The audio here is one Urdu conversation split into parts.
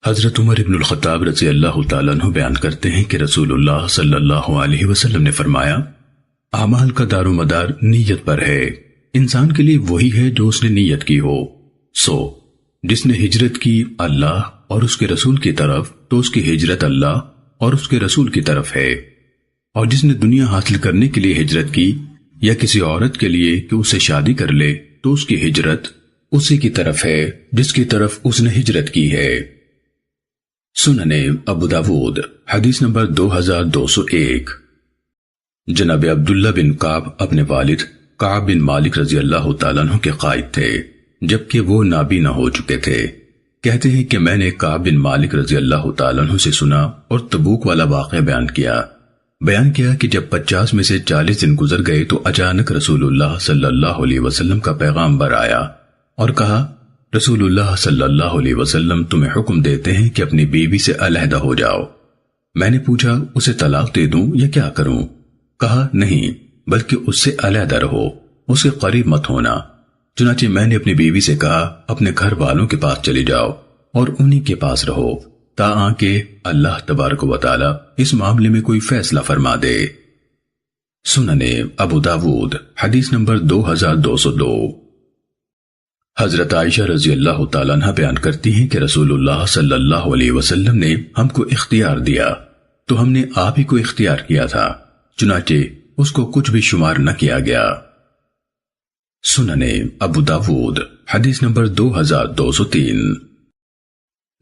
حضرت عمر ابن الخطاب رضی اللہ تعالیٰ عنہ بیان کرتے ہیں کہ رسول اللہ صلی اللہ علیہ وسلم نے فرمایا، اعمال کا دار و مدار نیت پر ہے۔ انسان کے لیے وہی ہے جو اس نے نیت کی ہو۔ جس نے ہجرت کی اللہ اور اس کے رسول کی طرف تو اس کی ہجرت اللہ اور اس کے رسول کی طرف ہے، اور جس نے دنیا حاصل کرنے کے لیے ہجرت کی یا کسی عورت کے لیے کہ اسے شادی کر لے تو اس کی ہجرت اسی کی طرف ہے جس کی طرف اس نے ہجرت کی ہے۔ سنن ابو داود حدیث نمبر 2201۔ جناب عبداللہ بن کعب اپنے والد کعب بن مالک رضی اللہ تعالیٰ عنہ کے قائد تھے جبکہ وہ نابینا ہو چکے تھے۔ کہتے ہیں کہ میں نے کعب بن مالک رضی اللہ تعالیٰ عنہ سے سنا اور تبوک والا واقعہ بیان کیا کہ جب 50 میں سے 40 دن گزر گئے تو اچانک رسول اللہ صلی اللہ علیہ وسلم کا پیغامبر آیا اور کہا، رسول اللہ صلی اللہ علیہ وسلم تمہیں حکم دیتے ہیں کہ اپنی بیوی سے علیحدہ ہو جاؤ۔ میں نے پوچھا، اسے طلاق دے دوں یا کیا کروں؟ کہا، نہیں بلکہ اس سے علیحدہ رہو، اس کے قریب مت ہونا۔ چنانچہ میں نے اپنی بیوی سے کہا، اپنے گھر والوں کے پاس چلی جاؤ اور انہی کے پاس رہو تاکہ اللہ تبارک و تعالی اس معاملے میں کوئی فیصلہ فرما دے۔ سنن ابو داود حدیث نمبر 2202۔ حضرت عائشہ رضی اللہ تعالیٰ عنہ بیان کرتی ہیں کہ رسول اللہ صلی اللہ علیہ وسلم نے ہم کو اختیار دیا تو ہم نے آپ ہی کو اختیار کیا تھا، چنانچہ اس کو کچھ بھی شمار نہ کیا گیا۔ سنن ابو داود حدیث نمبر 2203۔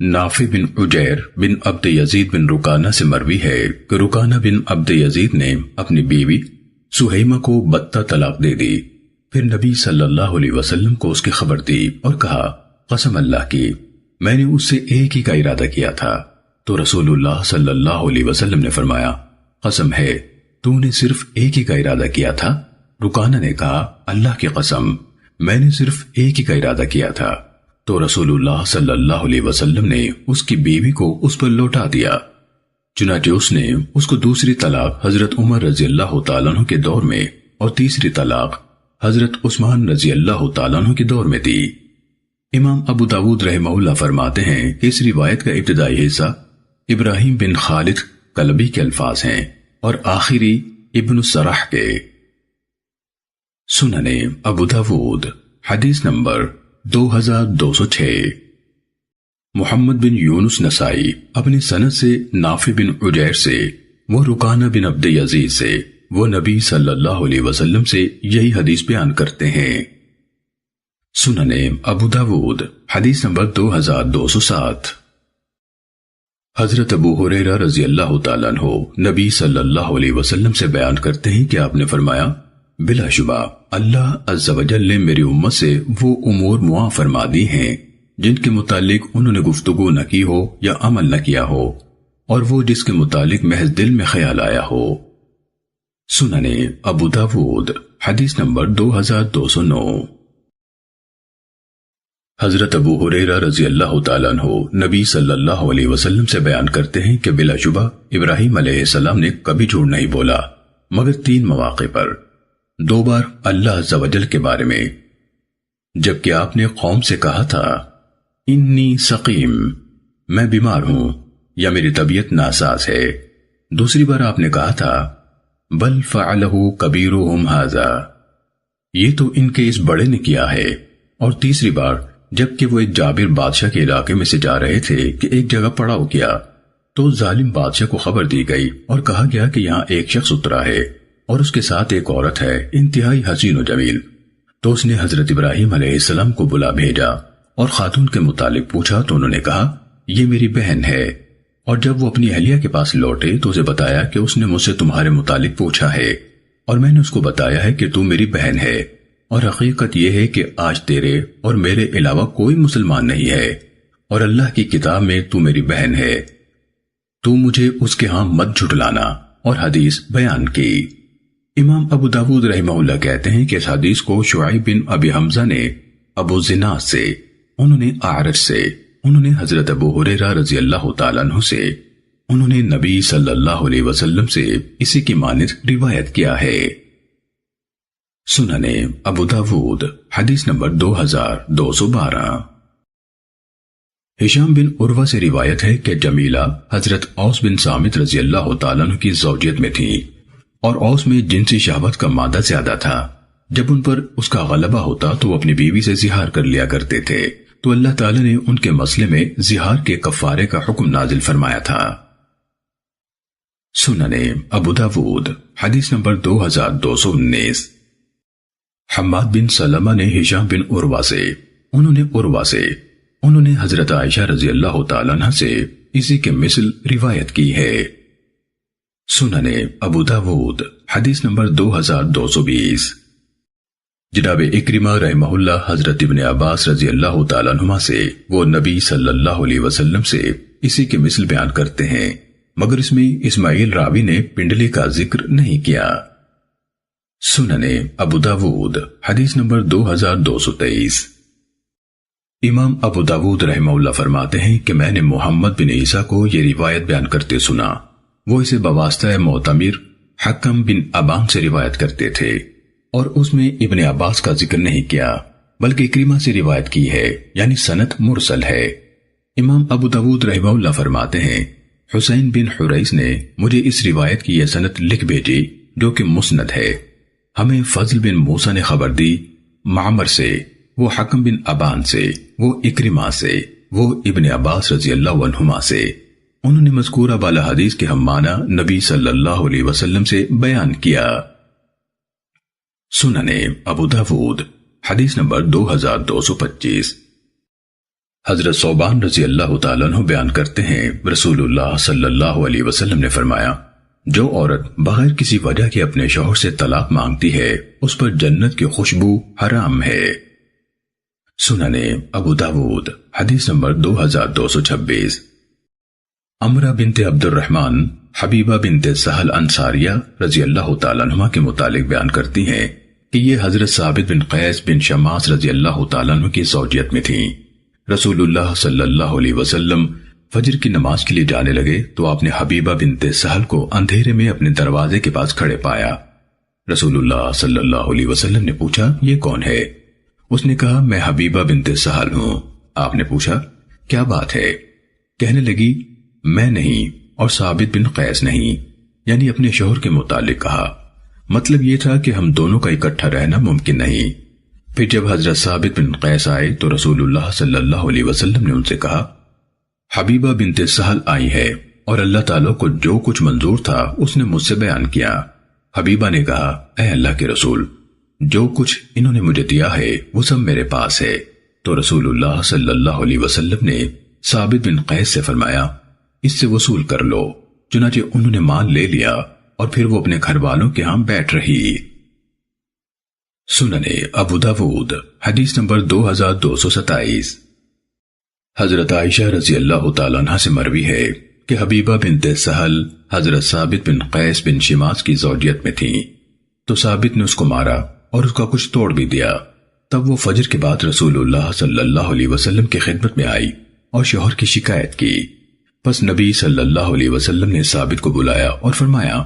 نافع بن عجیر بن عبد یزید بن رکانہ سے مروی ہے کہ رکانہ بن عبد یزید نے اپنی بیوی سہیمہ کو بتہ طلاق دے دی۔ پھر نبی صلی اللہ علیہ وسلم کو اس کی خبر دی اور کہا، قسم اللہ کی میں نے اس سے ایک ہی کا ارادہ کیا تھا۔ تو رسول اللہ صلی اللہ علیہ وسلم نے فرمایا، قسم ہے تو نے صرف ایک ہی کا ارادہ کیا تھا؟ رکانہ نے کہا، اللہ کی قسم میں نے صرف ایک ہی کا ارادہ کیا تھا۔ تو رسول اللہ صلی اللہ علیہ وسلم نے اس کی بیوی کو اس پر لوٹا دیا۔ چنانچہ اس نے اس کو دوسری طلاق حضرت عمر رضی اللہ تعالیٰ عنہ کے دور میں اور تیسری طلاق حضرت عثمان رضی اللہ تعالیٰ عنہ کے دور میں دی۔ امام ابو داود رحمہ اللہ فرماتے ہیں کہ اس روایت کا ابتدائی حصہ ابراہیم بن خالد کلبی کے الفاظ ہیں اور آخری ابن السرح کے۔ سنن ابو داود حدیث نمبر 2206۔ محمد بن یونس نسائی اپنی سند سے نافع بن عجیر سے، وہ رکانہ بن عبد یزید سے، وہ نبی صلی اللہ علیہ وسلم سے یہی حدیث بیان کرتے ہیں۔ سنن ابو داود حدیث نمبر 2207۔ حضرت ابو ہریرہ رضی اللہ تعالیٰ عنہ نبی صلی اللہ علیہ وسلم سے بیان کرتے ہیں کہ آپ نے فرمایا، بلا شبہ اللہ عز و جل نے میری امت سے وہ امور معاف فرما دی ہیں جن کے متعلق انہوں نے گفتگو نہ کی ہو یا عمل نہ کیا ہو، اور وہ جس کے متعلق محض دل میں خیال آیا ہو۔ سنن ابو داود حدیث نمبر 2209۔ حضرت ابو ہریرہ رضی اللہ تعالیٰ عنہ نبی صلی اللہ علیہ وسلم سے بیان کرتے ہیں کہ بلا شبہ ابراہیم علیہ السلام نے کبھی جھوٹ نہیں بولا مگر 3 مواقع پر، 2 بار اللہ عز و جل کے بارے میں جبکہ آپ نے قوم سے کہا تھا، انی سقیم میں بیمار ہوں یا میری طبیعت ناساز ہے، دوسری بار آپ نے کہا تھا، بل فعلہ کبیرہم ھذا یہ تو ان کے اس بڑے نے کیا ہے، اور تیسری بار جبکہ وہ ایک جابر بادشاہ کے علاقے میں سے جا رہے تھے کہ ایک جگہ پڑاؤ کیا تو ظالم بادشاہ کو خبر دی گئی اور کہا گیا کہ یہاں ایک شخص اترا ہے اور اس کے ساتھ ایک عورت ہے انتہائی حسین و جمیل۔ تو اس نے حضرت ابراہیم علیہ السلام کو بلا بھیجا اور خاتون کے متعلق پوچھا تو انہوں نے کہا، یہ میری بہن ہے، اور جب وہ اپنی اہلیہ کے پاس لوٹے تو اسے بتایا کہ اس نے مجھ سے تمہارے متعلق پوچھا ہے اور میں نے اس کو بتایا ہے کہ تو میری بہن ہے، اور حقیقت یہ ہے کہ آج تیرے اور میرے علاوہ کوئی مسلمان نہیں ہے، اور اللہ کی کتاب میں تو میری بہن ہے، تو مجھے اس کے ہاں مت جھٹلانا، اور حدیث بیان کی۔ امام ابو داود رحمہ اللہ کہتے ہیں کہ اس حدیث کو شعیب بن ابی حمزہ نے ابو زناد سے، انہوں نے اعرج سے، انہوں نے حضرت ابو ہریرہ رضی اللہ تعالیٰ عنہ سے، انہوں نے نبی صلی اللہ علیہ وسلم سے اسی کی مانند روایت کیا ہے۔ سنن ابو داود حدیث نمبر 2212۔ ہشام بن عروہ سے روایت ہے کہ جمیلہ حضرت اوس بن صامت رضی اللہ تعالیٰ عنہ کی زوجیت میں تھی، اور اوس میں جنسی شہوت کا مادہ زیادہ تھا۔ جب ان پر اس کا غلبہ ہوتا تو وہ اپنی بیوی سے زہار کر لیا کرتے تھے، تو اللہ تعالیٰ نے ان کے مسئلے میں زہار کے کفارے کا حکم نازل فرمایا تھا۔ سننے ابو داود حدیث نمبر 2219۔ حماد بن سلمہ نے ہشام بن عروہ سے، انہوں نے حضرت عائشہ رضی اللہ تعالیٰ عنہ سے اسی کے مثل روایت کی ہے۔ سننے ابو داود حدیث نمبر 2220۔ جناب اکرمہ رحمہ اللہ حضرت ابن عباس رضی اللہ تعالیٰ عنہما سے وہ نبی صلی اللہ علیہ وسلم سے اسی کے مثل بیان کرتے ہیں، مگر اس میں اسماعیل راوی نے پنڈلی کا ذکر نہیں کیا۔ سننے ابو داود حدیث نمبر 2223۔ امام ابو داود رحمہ اللہ فرماتے ہیں کہ میں نے محمد بن عیسیٰ کو یہ روایت بیان کرتے سنا، وہ اسے بواسطہ معتمر حکم بن ابان سے روایت کرتے تھے، اور اس میں ابن عباس کا ذکر نہیں کیا بلکہ اکرمہ سے روایت کی ہے، یعنی سند مرسل ہے۔ امام ابو داود رحمہ اللہ فرماتے ہیں حسین بن حریث نے مجھے اس روایت کی یہ سند لکھ بھیجی جو کہ مسند ہے۔ ہمیں فضل بن موسیٰ نے خبر دی، معمر سے، وہ حکم بن ابان سے، وہ اکرمہ سے، وہ ابن عباس رضی اللہ عنہما سے، انہوں نے مذکورہ بالا حدیث کے ہم معنی نبی صلی اللہ علیہ وسلم سے بیان کیا۔ سننے ابو داود حدیث نمبر 2225۔ حضرت ثوبان رضی اللہ تعالیٰ عنہ بیان کرتے ہیں رسول اللہ صلی اللہ علیہ وسلم نے فرمایا، جو عورت بغیر کسی وجہ کے اپنے شوہر سے طلاق مانگتی ہے اس پر جنت کی خوشبو حرام ہے۔ سننے ابو داود حدیث نمبر 2226۔ عمرہ بنت عبد الرحمن حبیبہ بنت سہل انصاریہ رضی اللہ تعالیٰ عنہ کے متعلق بیان کرتی ہیں کہ یہ حضرت ثابت بن قیس بن شماس رضی اللہ تعالیٰ عنہ کی زوجیت میں تھیں۔ رسول اللہ صلی اللہ علیہ وسلم فجر کی نماز کے لیے جانے لگے تو آپ نے حبیبہ بنت سہل کو اندھیرے میں اپنے دروازے کے پاس کھڑے پایا۔ رسول اللہ صلی اللہ علیہ وسلم نے پوچھا، یہ کون ہے؟ اس نے کہا، میں حبیبہ بنت سہل ہوں۔ آپ نے پوچھا، کیا بات ہے؟ کہنے لگی، میں نہیں اور ثابت بن قیس نہیں، یعنی اپنے شوہر کے متعلق کہا۔ مطلب یہ تھا کہ ہم دونوں کا اکٹھا رہنا ممکن نہیں۔ پھر جب حضرت ثابت بن قیس آئے تو رسول اللہ صلی اللہ علیہ وسلم نے ان سے کہا، حبیبہ بنت سہل آئی ہے اور اللہ تعالیٰ کو جو کچھ منظور تھا اس نے مجھ سے بیان کیا۔ حبیبہ نے کہا، اے اللہ کے رسول، جو کچھ انہوں نے مجھے دیا ہے وہ سب میرے پاس ہے۔ تو رسول اللہ صلی اللہ علیہ وسلم نے ثابت بن قیس سے فرمایا، اس سے وصول کر لو۔ چنانچہ انہوں نے مال لے لیا اور پھر وہ اپنے گھر والوں کے ہاں بیٹھ رہی۔ سننے ابو داود حدیث نمبر 2227۔ حضرت عائشہ رضی اللہ تعالیٰ عنہ سے مروی ہے کہ حبیبہ بنت سہل حضرت ثابت بن قیس بن شماس کی زوجیت میں تھیں، تو ثابت نے اس کو مارا اور اس کا کچھ توڑ بھی دیا۔ تب وہ فجر کے بعد رسول اللہ صلی اللہ علیہ وسلم کی خدمت میں آئی اور شوہر کی شکایت کی۔ پس نبی صلی اللہ علیہ وسلم نے ثابت کو بلایا اور فرمایا،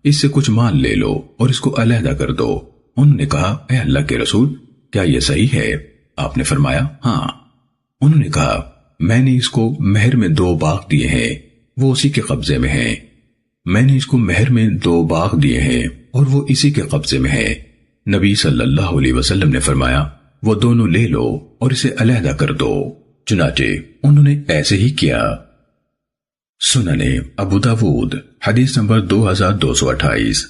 اس سے کچھ مال لے لو اور اس کو علیحدہ کر دو۔ انہوں نے کہا، اے اللہ کے رسول، کیا یہ صحیح ہے؟ آپ نے فرمایا، ہاں۔ انہوں نے کہا، میں نے اس کو مہر میں 2 باغ دیے ہیں، وہ اسی کے قبضے میں ہیں۔ میں نے اس کو مہر میں 2 باغ دیے ہیں اور وہ اسی کے قبضے میں ہے۔ نبی صلی اللہ علیہ وسلم نے فرمایا، وہ دونوں لے لو اور اسے علیحدہ کر دو۔ چنانچہ انہوں نے ایسے ہی کیا۔ سننے ابو داود حدیث نمبر 2228۔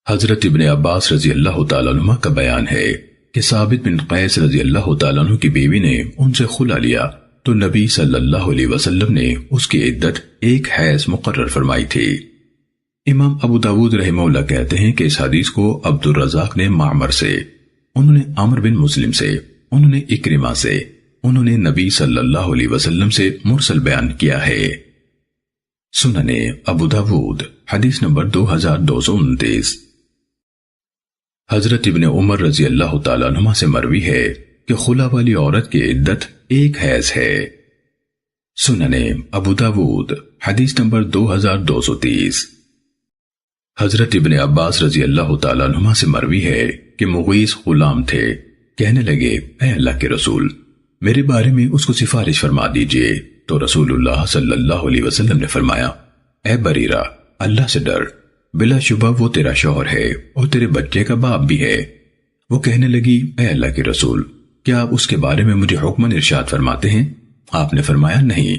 حضرت ابن عباس رضی اللہ تعالیٰ عنہ کا بیان ہے کہ ثابت بن قیس رضی اللہ تعالیٰ عنہ کی بیوی نے ان سے خلا لیا تو نبی صلی اللہ علیہ وسلم نے اس کی عدت 1 حیض مقرر فرمائی تھی۔ امام ابو داود رحمہ اللہ کہتے ہیں کہ اس حدیث کو عبد الرزاق نے معمر سے، انہوں نے عمر بن مسلم سے، انہوں نے اکرمہ سے، انہوں نے نبی صلی اللہ علیہ وسلم سے مرسل بیان کیا ہے۔ سننے ابو داود حدیث نمبر 2229۔ حضرت ابن عمر رضی اللہ تعالیٰ عنہ سے مروی ہے کہ خلا والی عورت کی عدت 1 حیض ہے۔ سننے ابو داود حدیث نمبر 2230۔ حضرت ابن عباس رضی اللہ تعالیٰ عنہ سے مروی ہے کہ مغیث غلام تھے، کہنے لگے، اے اللہ کے رسول، میرے بارے میں اس کو سفارش فرما دیجئے۔ تو رسول اللہ صلی اللہ علیہ وسلم نے فرمایا، اے بریرہ، اللہ سے ڈر، بلا شبہ وہ تیرا شوہر ہے اور تیرے بچے کا باپ بھی ہے۔ وہ کہنے لگی، اے اللہ کے رسول، کیا آپ اس کے بارے میں مجھے حکماً ارشاد فرماتے ہیں؟ آپ نے فرمایا، نہیں،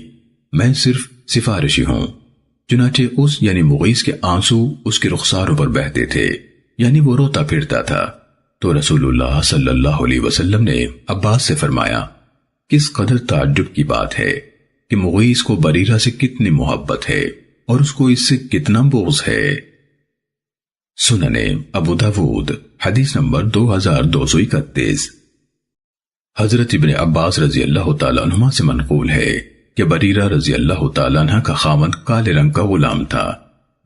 میں صرف سفارشی ہوں۔ چنانچہ اس یعنی مغیث کے آنسو اس کے رخساروں پر بہتے تھے، یعنی وہ روتا پھرتا تھا۔ تو رسول اللہ صلی اللہ علیہ وسلم نے عباس سے فرمایا، کس قدر تعجب کی بات ہے کہ مغیث کو بریرہ سے کتنی محبت ہے اور اس کو اس سے کتنا بغض ہے۔ سننے ابو داود حدیث نمبر 2231۔ حضرت ابن عباس رضی اللہ تعالیٰ عنہما سے منقول ہے کہ بریرہ رضی اللہ تعالیٰ عنہ کا خاوند کالے رنگ کا غلام تھا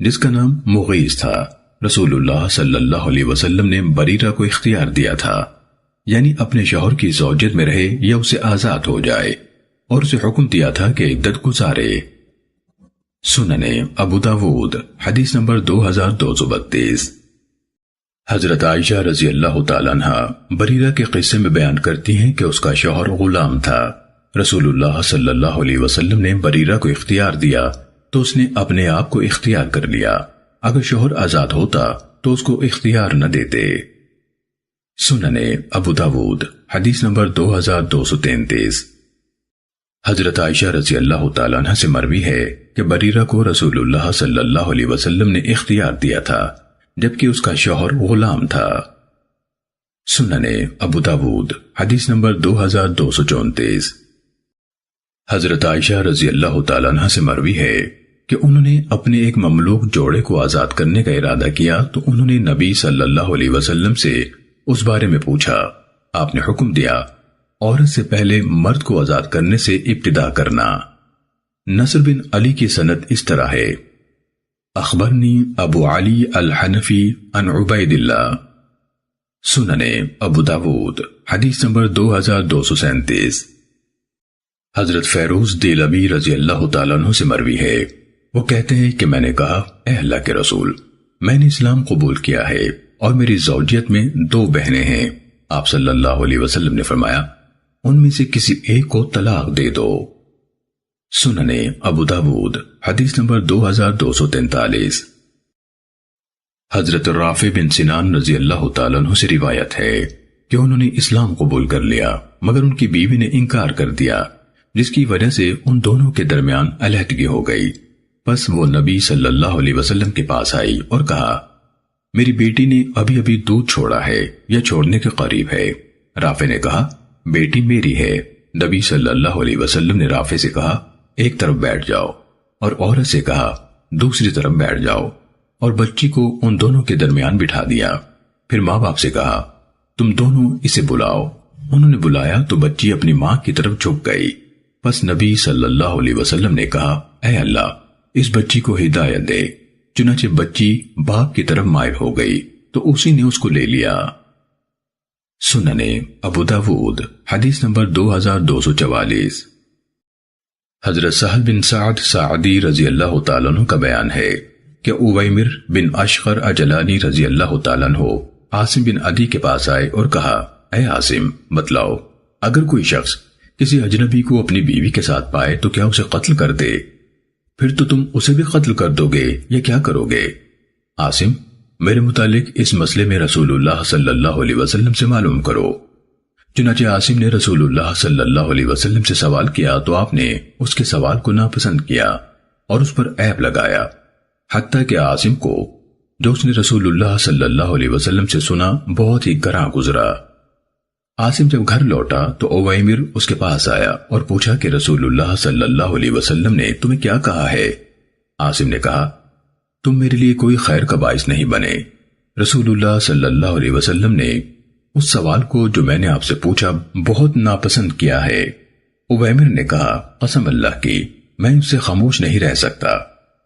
جس کا نام مغیث تھا۔ رسول اللہ صلی اللہ علیہ وسلم نے بریرہ کو اختیار دیا تھا، یعنی اپنے شوہر کی زوجیت میں رہے یا اسے آزاد ہو جائے، اور اسے حکم دیا تھا کہ عدت گزارے۔ سننے ابو داود حدیث نمبر 2232۔ حضرت عائشہ رضی اللہ تعالیٰ عنہ بریرہ کے قصے میں بیان کرتی ہیں کہ اس کا شوہر غلام تھا۔ رسول اللہ صلی اللہ علیہ وسلم نے بریرہ کو اختیار دیا تو اس نے اپنے آپ کو اختیار کر لیا، اگر شوہر آزاد ہوتا تو اس کو اختیار نہ دیتے۔ سننے ابو داود حدیث نمبر 2233۔ حضرت عائشہ رضی اللہ تعالیٰ عنہ سے مروی ہے کہ بریرہ کو رسول اللہ صلی اللہ علیہ وسلم نے اختیار دیا تھا جبکہ اس کا شوہر غلام تھا۔ سننے ابو داود حدیث نمبر 2234۔ حضرت عائشہ رضی اللہ تعالیٰ عنہ سے مروی ہے کہ انہوں نے اپنے ایک مملوک جوڑے کو آزاد کرنے کا ارادہ کیا تو انہوں نے نبی صلی اللہ علیہ وسلم سے اس بارے میں پوچھا۔ آپ نے حکم دیا، عورت سے پہلے مرد کو آزاد کرنے سے ابتدا کرنا۔ نصر بن علی کی سند اس طرح ہے، اخبرنی ابو علی الحنفی عن عبید اللہ۔ سننے ابو داود حدیث نمبر 2237۔ حضرت فیروز دیلوی رضی اللہ تعالیٰ عنہ سے مروی ہے، وہ کہتے ہیں کہ میں نے کہا، اے اللہ کے رسول، میں نے اسلام قبول کیا ہے اور میری زوجیت میں 2 بہنیں ہیں۔ آپ صلی اللہ علیہ وسلم نے فرمایا، ان میں سے کسی ایک کو طلاق دے دو۔ سننے ابو داود حدیث نمبر 2243۔ حضرت رافع بن سنان رضی اللہ تعالیٰ عنہ سے روایت ہے کہ انہوں نے اسلام قبول کر لیا مگر ان کی بیوی نے انکار کر دیا، جس کی وجہ سے ان دونوں کے درمیان علیحدگی ہو گئی۔ پس وہ نبی صلی اللہ علیہ وسلم کے پاس آئی اور کہا، میری بیٹی نے ابھی ابھی دودھ چھوڑا ہے یا چھوڑنے کے قریب ہے۔ رافع نے کہا، بیٹی میری ہے۔ نبی صلی اللہ علیہ وسلم نے رافع سے کہا، ایک طرف بیٹھ جاؤ، اور عورت سے کہا، دوسری طرف بیٹھ جاؤ، اور بچی کو ان دونوں کے درمیان بٹھا دیا۔ پھر ماں باپ سے کہا، تم دونوں اسے بلاؤ۔ انہوں نے بلایا تو بچی اپنی ماں کی طرف جھک گئی۔ پس نبی صلی اللہ علیہ وسلم نے کہا، اے اللہ، اس بچی کو ہدایت دے۔ چنانچہ بچی باپ کی طرف مائل ہو گئی تو اسی نے اس کو لے لیا۔ سننے ابو داود حدیث نمبر 2244۔ حضرت سہل بن سعد سعدی رضی اللہ تعالیٰ عنہ کا بیان ہے کہ اویمر بن اشقر اجلانی رضی اللہ تعالیٰ عنہ عاصم بن عدی کے پاس آئے اور کہا، اے عاصم، بتلاؤ، اگر کوئی شخص کسی اجنبی کو اپنی بیوی کے ساتھ پائے تو کیا اسے قتل کر دے؟ پھر تو تم اسے بھی قتل کر دو گے یا کیا کرو گے؟ عاصم، میرے متعلق اس مسئلے میں رسول اللہ صلی اللہ علیہ وسلم سے معلوم کرو۔ چنانچہ عاصم نے رسول اللہ صلی اللہ علیہ وسلم سے سوال کیا تو آپ نے اس کے سوال کو ناپسند کیا اور اس پر عیب لگایا، حتیٰ کہ عاصم کو جو اس نے رسول اللہ صلی اللہ علیہ وسلم سے سنا بہت ہی گراں گزرا۔ عاصم جب گھر لوٹا تو اویمر اس کے پاس آیا اور پوچھا کہ رسول اللہ صلی اللہ علیہ وسلم نے تمہیں کیا کہا ہے؟ عاصم نے کہا، تم میرے لیے کوئی خیر کا باعث نہیں بنے۔ رسول اللہ صلی اللہ علیہ وسلم نے اس سوال کو جو میں نے آپ سے پوچھا بہت ناپسند کیا ہے۔ اویمر نے کہا، قسم اللہ کی، میں اس سے خاموش نہیں رہ سکتا،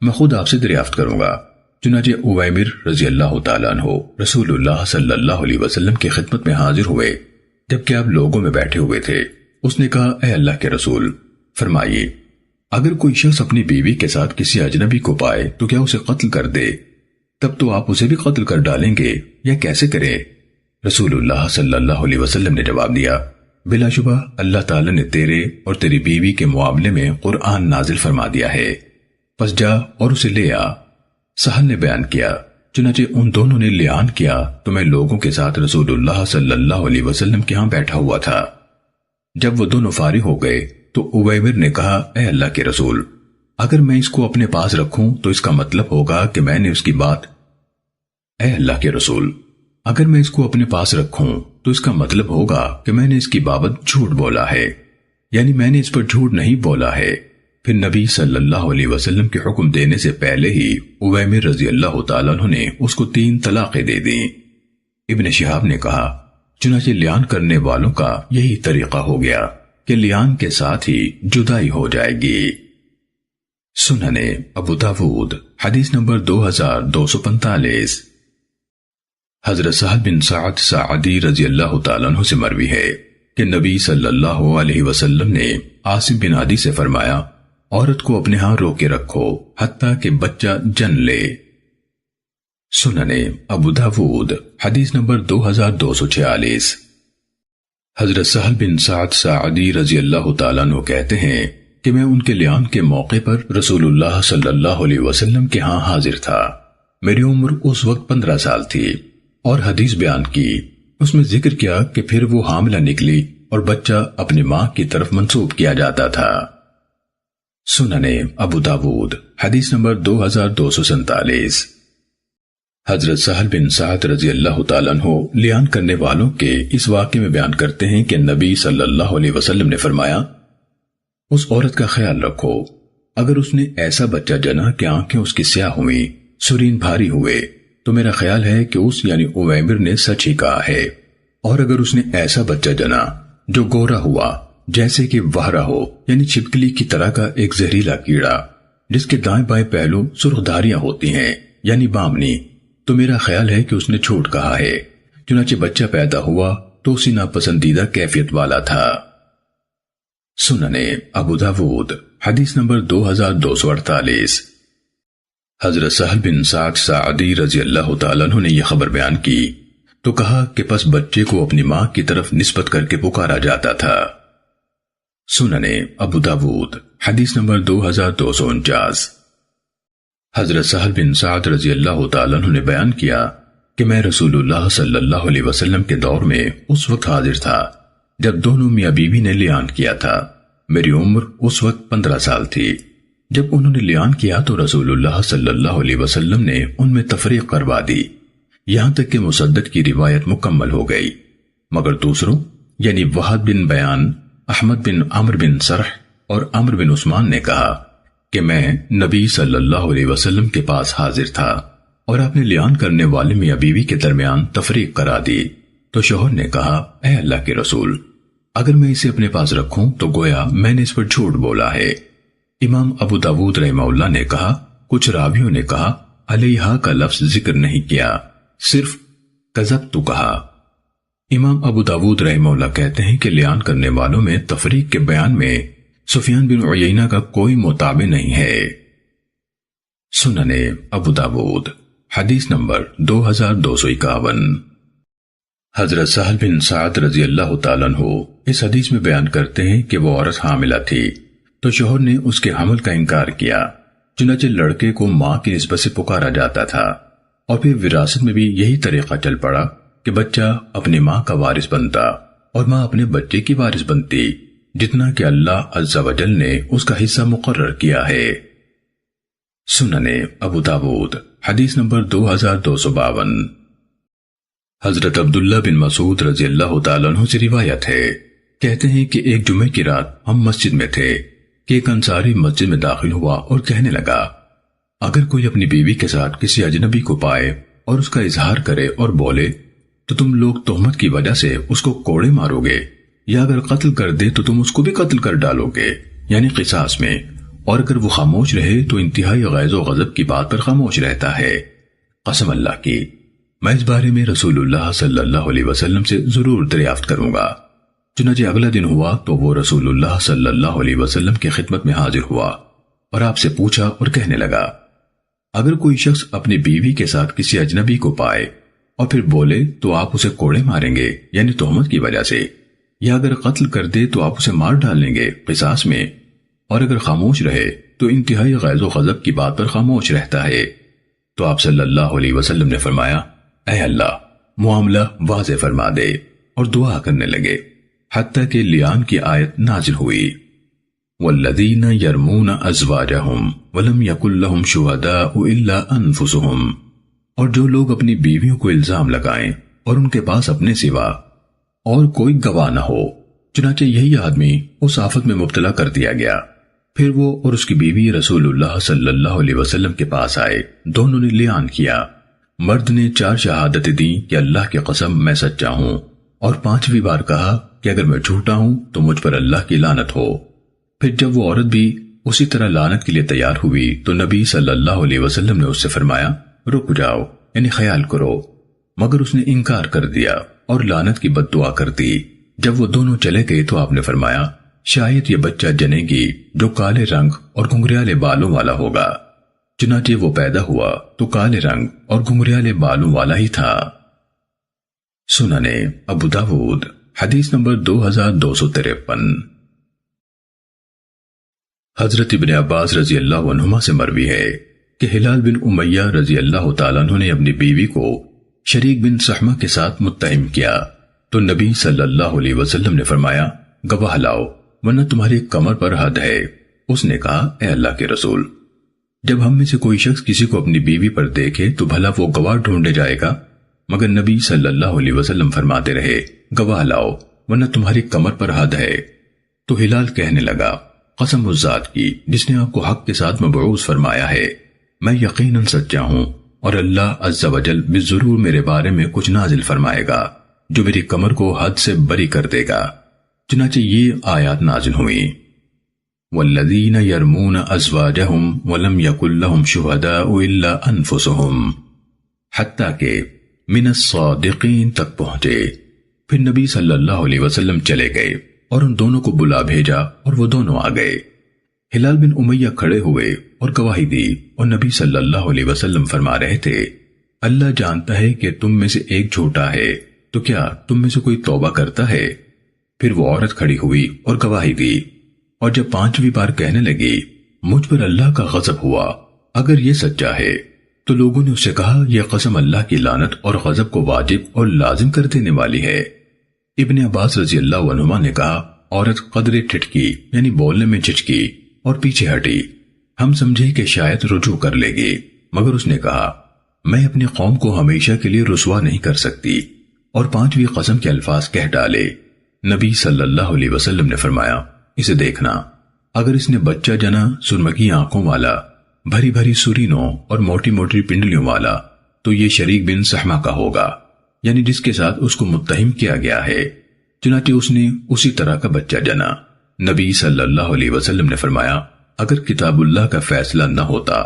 میں خود آپ سے دریافت کروں گا۔ چنانچہ اویمر رضی اللہ تعالیٰ عنہ رسول اللہ صلی اللہ علیہ وسلم کی خدمت میں حاضر ہوئے جبکہ آپ لوگوں میں بیٹھے ہوئے تھے۔ اس نے کہا، اے اللہ کے رسول، فرمائیے، اگر کوئی شخص اپنی بیوی کے ساتھ کسی اجنبی کو پائے تو کیا اسے قتل کر دے؟ تب تو آپ اسے بھی قتل کر ڈالیں گے یا کیسے کریں؟ رسول اللہ صلی اللہ علیہ وسلم نے جواب دیا، بلا شبہ اللہ تعالیٰ نے تیرے اور تیری بیوی کے معاملے میں قرآن نازل فرما دیا ہے، پس جا اور اسے لے آ۔ سہل نے بیان کیا، چنانچہ ان دونوں نے لیان کیا تو میں لوگوں کے ساتھ رسول اللہ صلی اللہ علیہ وسلم کے ہاں بیٹھا ہوا تھا۔ جب وہ دونوں فارغ ہو گئے تو عویمر نے کہا، اے اللہ کے رسول، اگر میں اس کو اپنے پاس رکھوں تو اس کا مطلب ہوگا کہ میں نے اس کی بات اے اللہ کے رسول اگر میں اس کو اپنے پاس رکھوں تو اس کا مطلب ہوگا کہ میں نے اس کی بابت جھوٹ بولا ہے، یعنی میں نے اس پر جھوٹ نہیں بولا ہے۔ پھر نبی صلی اللہ علیہ وسلم کے حکم دینے سے پہلے ہی عویمر رضی اللہ تعالیٰ عنہ نے اس کو 3 طلاقیں دے دیں۔ ابن شہاب نے کہا، چنانچہ لیان کرنے والوں کا یہی طریقہ ہو گیا کہ لیان کے ساتھ ہی جدائی ہو جائے گی۔ سننے ابو داود حدیث نمبر 2245۔ حضرت سہل بن سعد ساعدی رضی اللہ تعالیٰ عنہ سے مروی ہے کہ نبی صلی اللہ علیہ وسلم نے عاصم بن عدی سے فرمایا، عورت کو اپنے ہاں روکے رکھو حتیٰ کہ بچہ جن لے۔ سننے ابو داود حدیث نمبر 2246۔ حضرت سہل بن سعد ساعدی رضی اللہ تعالیٰ عنہ کہتے ہیں کہ میں ان کے لیان کے موقع پر رسول اللہ صلی اللہ علیہ وسلم کے ہاں حاضر تھا۔ میری عمر اس وقت 15 سال تھی اور حدیث بیان کی۔ اس میں ذکر کیا کہ پھر وہ حاملہ نکلی اور بچہ اپنی ماں کی طرف منسوب کیا جاتا تھا۔ سننے ابو داود حدیث نمبر 2247۔ حضرت سہل بن سعد رضی اللہ تعالیٰ عنہ لیان کرنے والوں کے اس واقعے میں بیان کرتے ہیں کہ نبی صلی اللہ علیہ وسلم نے فرمایا، اس عورت کا خیال رکھو، اگر اس نے ایسا بچہ جنا کہ آنکھیں اس کی سیاہ ہوئیں، سرین بھاری ہوئے، تو میرا خیال ہے کہ اس یعنی عویمر نے سچ ہی کہا ہے، اور اگر اس نے ایسا بچہ جنا جو گورا ہوا جیسے کہ وہرا ہو، یعنی چھپکلی کی طرح کا ایک زہریلا کیڑا جس کے دائیں بائیں پہلو سرخ دھاریاں ہوتی ہیں یعنی بامنی، تو میرا خیال ہے کہ اس نے جھوٹ کہا ہے۔ چنانچہ بچہ پیدا ہوا تو اسی ناپسندیدہ کیفیت والا تھا۔ سننے ابو داود حدیث نمبر 2248۔ حضرت سہل بن سعد ساعدی رضی اللہ تعالیٰ عنہ نے یہ خبر بیان کی تو کہا کہ پس بچے کو اپنی ماں کی طرف نسبت کر کے پکارا جاتا تھا۔ سننے ابو داود حدیث نمبر 2249۔ حضرت سہل بن سعد رضی اللہ تعالیٰ عنہ نے بیان کیا کہ میں رسول اللہ صلی اللہ علیہ وسلم کے دور میں اس وقت حاضر تھا جب دونوں میاں بیوی نے لیان کیا تھا۔ میری عمر اس وقت 15 سال تھی۔ جب انہوں نے لیان کیا تو رسول اللہ صلی اللہ علیہ وسلم نے ان میں تفریق کروا دی، یہاں تک کہ مسدد کی روایت مکمل ہو گئی، مگر دوسروں یعنی وحد بن بیان، احمد بن عمر بن سرح اور عمر بن عثمان نے کہا کہ میں نبی صلی اللہ علیہ وسلم کے پاس حاضر تھا اور آپ نے لیان کرنے والے میاں بیوی کے درمیان تفریق کرا دی، تو شوہر نے کہا، اے اللہ کے رسول، اگر میں اسے اپنے پاس رکھوں تو گویا میں نے اس پر جھوٹ بولا ہے۔ امام ابو داود رحمہ اللہ نے کہا، کچھ راویوں نے کہا علیہا کا لفظ ذکر نہیں کیا، صرف کذب تو کہا۔ امام ابو داود رحمہ اللہ کہتے ہیں کہ لیان کرنے والوں میں تفریق کے بیان میں سفیان بن عیینہ کا کوئی متابع نہیں ہے۔ سننے ابو داود حدیث نمبر 2251۔ حضرت سہل بن سعد رضی اللہ تعالیٰ عنہ اس حدیث میں بیان کرتے ہیں کہ وہ عورت حاملہ تھی تو شوہر نے اس کے حمل کا انکار کیا، چنانچہ لڑکے کو ماں کی نسبت سے پکارا جاتا تھا، اور پھر وراثت میں بھی یہی طریقہ چل پڑا کہ بچہ اپنی ماں کا وارث بنتا اور ماں اپنے بچے کی وارث بنتی، جتنا کہ اللہ عز و جل نے اس کا حصہ مقرر کیا ہے۔ سننے ابو داود حدیث نمبر 2252۔ حضرت عبداللہ بن مسعود رضی اللہ تعالیٰ عنہ سے روایت ہے، کہتے ہیں کہ ایک جمعے کی رات ہم مسجد میں تھے کہ ایک انصاری مسجد میں داخل ہوا اور کہنے لگا، اگر کوئی اپنی بیوی کے ساتھ کسی اجنبی کو پائے اور اس کا اظہار کرے اور بولے تو تم لوگ تہمت کی وجہ سے اس کو کوڑے مارو گے، یا اگر قتل کر دے تو تم اس کو بھی قتل کر ڈالو گے، یعنی قصاص میں، اور اگر وہ خاموش رہے تو انتہائی غیظ و غضب کی بات پر خاموش رہتا ہے۔ قسم اللہ کی، میں اس بارے میں رسول اللہ صلی اللہ علیہ وسلم سے ضرور دریافت کروں گا۔ چنانچہ اگلا دن ہوا تو وہ رسول اللہ صلی اللہ علیہ وسلم کی خدمت میں حاضر ہوا اور آپ سے پوچھا اور کہنے لگا، اگر کوئی شخص اپنی بیوی کے ساتھ کسی اجنبی کو پائے اور پھر بولے تو آپ اسے کوڑے ماریں گے، یعنی تہمت کی وجہ سے، یا اگر قتل کر دے تو آپ اسے مار ڈالیں گے قصاص میں، اور اگر خاموش رہے تو انتہائی غیظ و غضب کی بات پر خاموش رہتا ہے۔ تو آپ صلی اللہ علیہ وسلم نے فرمایا، اے اللہ معاملہ واضح فرما دے، اور دعا کرنے لگے حتیٰ کہ لیان کی آیت نازل ہوئی، والذین یرمون ازواجہم ولم یکن لہم شہداء الا انفسہم، اور جو لوگ اپنی بیویوں کو الزام لگائیں اور ان کے پاس اپنے سوا اور کوئی گواہ نہ ہو، چنانچہ یہی آدمی اس آفت میں مبتلا کر دیا گیا۔ پھر وہ اور اس کی بیوی رسول اللہ صلی اللہ علیہ وسلم کے پاس آئے، دونوں نے لیان کیا۔ مرد نے 4 شہادتیں دی کہ اللہ کی قسم میں سچا ہوں، اور 5ویں بار کہا کہ اگر میں جھوٹا ہوں تو مجھ پر اللہ کی لعنت ہو۔ پھر جب وہ عورت بھی اسی طرح لعنت کے لیے تیار ہوئی تو نبی صلی اللہ علیہ وسلم نے اس سے فرمایا، رک جاؤ، یعنی خیال کرو، مگر اس نے انکار کر دیا اور لعنت کی بد دعا کر دی۔ جب وہ دونوں چلے گئے تو آپ نے فرمایا، شاید یہ بچہ جنے گی جو کالے رنگ اور گھنگریالے بالوں والا ہوگا۔ چنانچہ وہ پیدا ہوا تو کالے رنگ اور گھنگریالے بالوں والا ہی تھا۔ سننے ابو داود حدیث نمبر 2253۔ حضرت ابن عباس رضی اللہ عنہما سے مروی ہے کہ ہلال بن امیہ رضی اللہ تعالیٰ عنہ نے اپنی بیوی کو شریک بن سحمہ کے ساتھ متہم کیا تو نبی صلی اللہ علیہ وسلم نے فرمایا، گواہ لاؤ ورنہ تمہاری کمر پر حد ہے۔ اس نے کہا، اے اللہ کے رسول، جب ہم میں سے کوئی شخص کسی کو اپنی بیوی پر دیکھے تو بھلا وہ گواہ ڈھونڈے جائے گا؟ مگر نبی صلی اللہ علیہ وسلم فرماتے رہے، گواہ لاؤ ورنہ تمہاری کمر پر حد ہے۔ تو ہلال کہنے لگا، قسم اس ذات کی جس نے آپ کو حق کے ساتھ مبعوث فرمایا ہے، میں یقیناً سچا ہوں، اور اللہ عز و جل بالضرور میرے بارے میں کچھ نازل فرمائے گا جو میری کمر کو حد سے بری کر دے گا۔ چنانچہ یہ آیات نازل ہوئیں، والذین یرمون ازواجہم ولم یکن لہم شہداء الا انفسہم، حتیٰ کہ من الصادقین تک پہنچے۔ پھر نبی صلی اللہ علیہ وسلم چلے گئے اور ان دونوں کو بلا بھیجا اور وہ دونوں آ گئے۔ ہلال بن امیہ کھڑے ہوئے اور گواہی دی، اور نبی صلی اللہ علیہ وسلم فرما رہے تھے، اللہ جانتا ہے کہ تم میں سے ایک جھوٹا ہے، تو کیا تم میں سے کوئی توبہ کرتا ہے؟ پھر وہ عورت کھڑی ہوئی اور گواہی دی، اور جب 5ویں بار کہنے لگی، مجھ پر اللہ کا غضب ہوا، اگر یہ سچا ہے، تو لوگوں نے اس سے کہا، یہ قسم اللہ کی لعنت اور غضب کو واجب اور لازم کر دینے والی ہے۔ ابن عباس رضی اللہ عنہما نے کہا، عورت قدرے ٹھٹکی یعنی بولنے میں جھجکی اور پیچھے ہٹی، ہم سمجھے کہ شاید رجوع کر لے گی، مگر اس نے کہا، میں اپنی قوم کو ہمیشہ کے لیے رسوا نہیں کر سکتی، اور 5ویں قسم کے الفاظ کہہ ڈالے۔ نبی صلی اللہ علیہ وسلم نے فرمایا، اسے دیکھنا، اگر اس نے بچہ جنا سرمگی آنکھوں والا، بھری بھری سرینوں اور موٹی موٹی پنڈلیوں والا، تو یہ شریک بن سحمہ کا ہوگا، یعنی جس کے ساتھ اس کو متہم کیا گیا ہے۔ چنانچہ اس نے اسی طرح کا بچہ جنا۔ نبی صلی اللہ علیہ وسلم نے فرمایا، اگر کتاب اللہ کا فیصلہ نہ ہوتا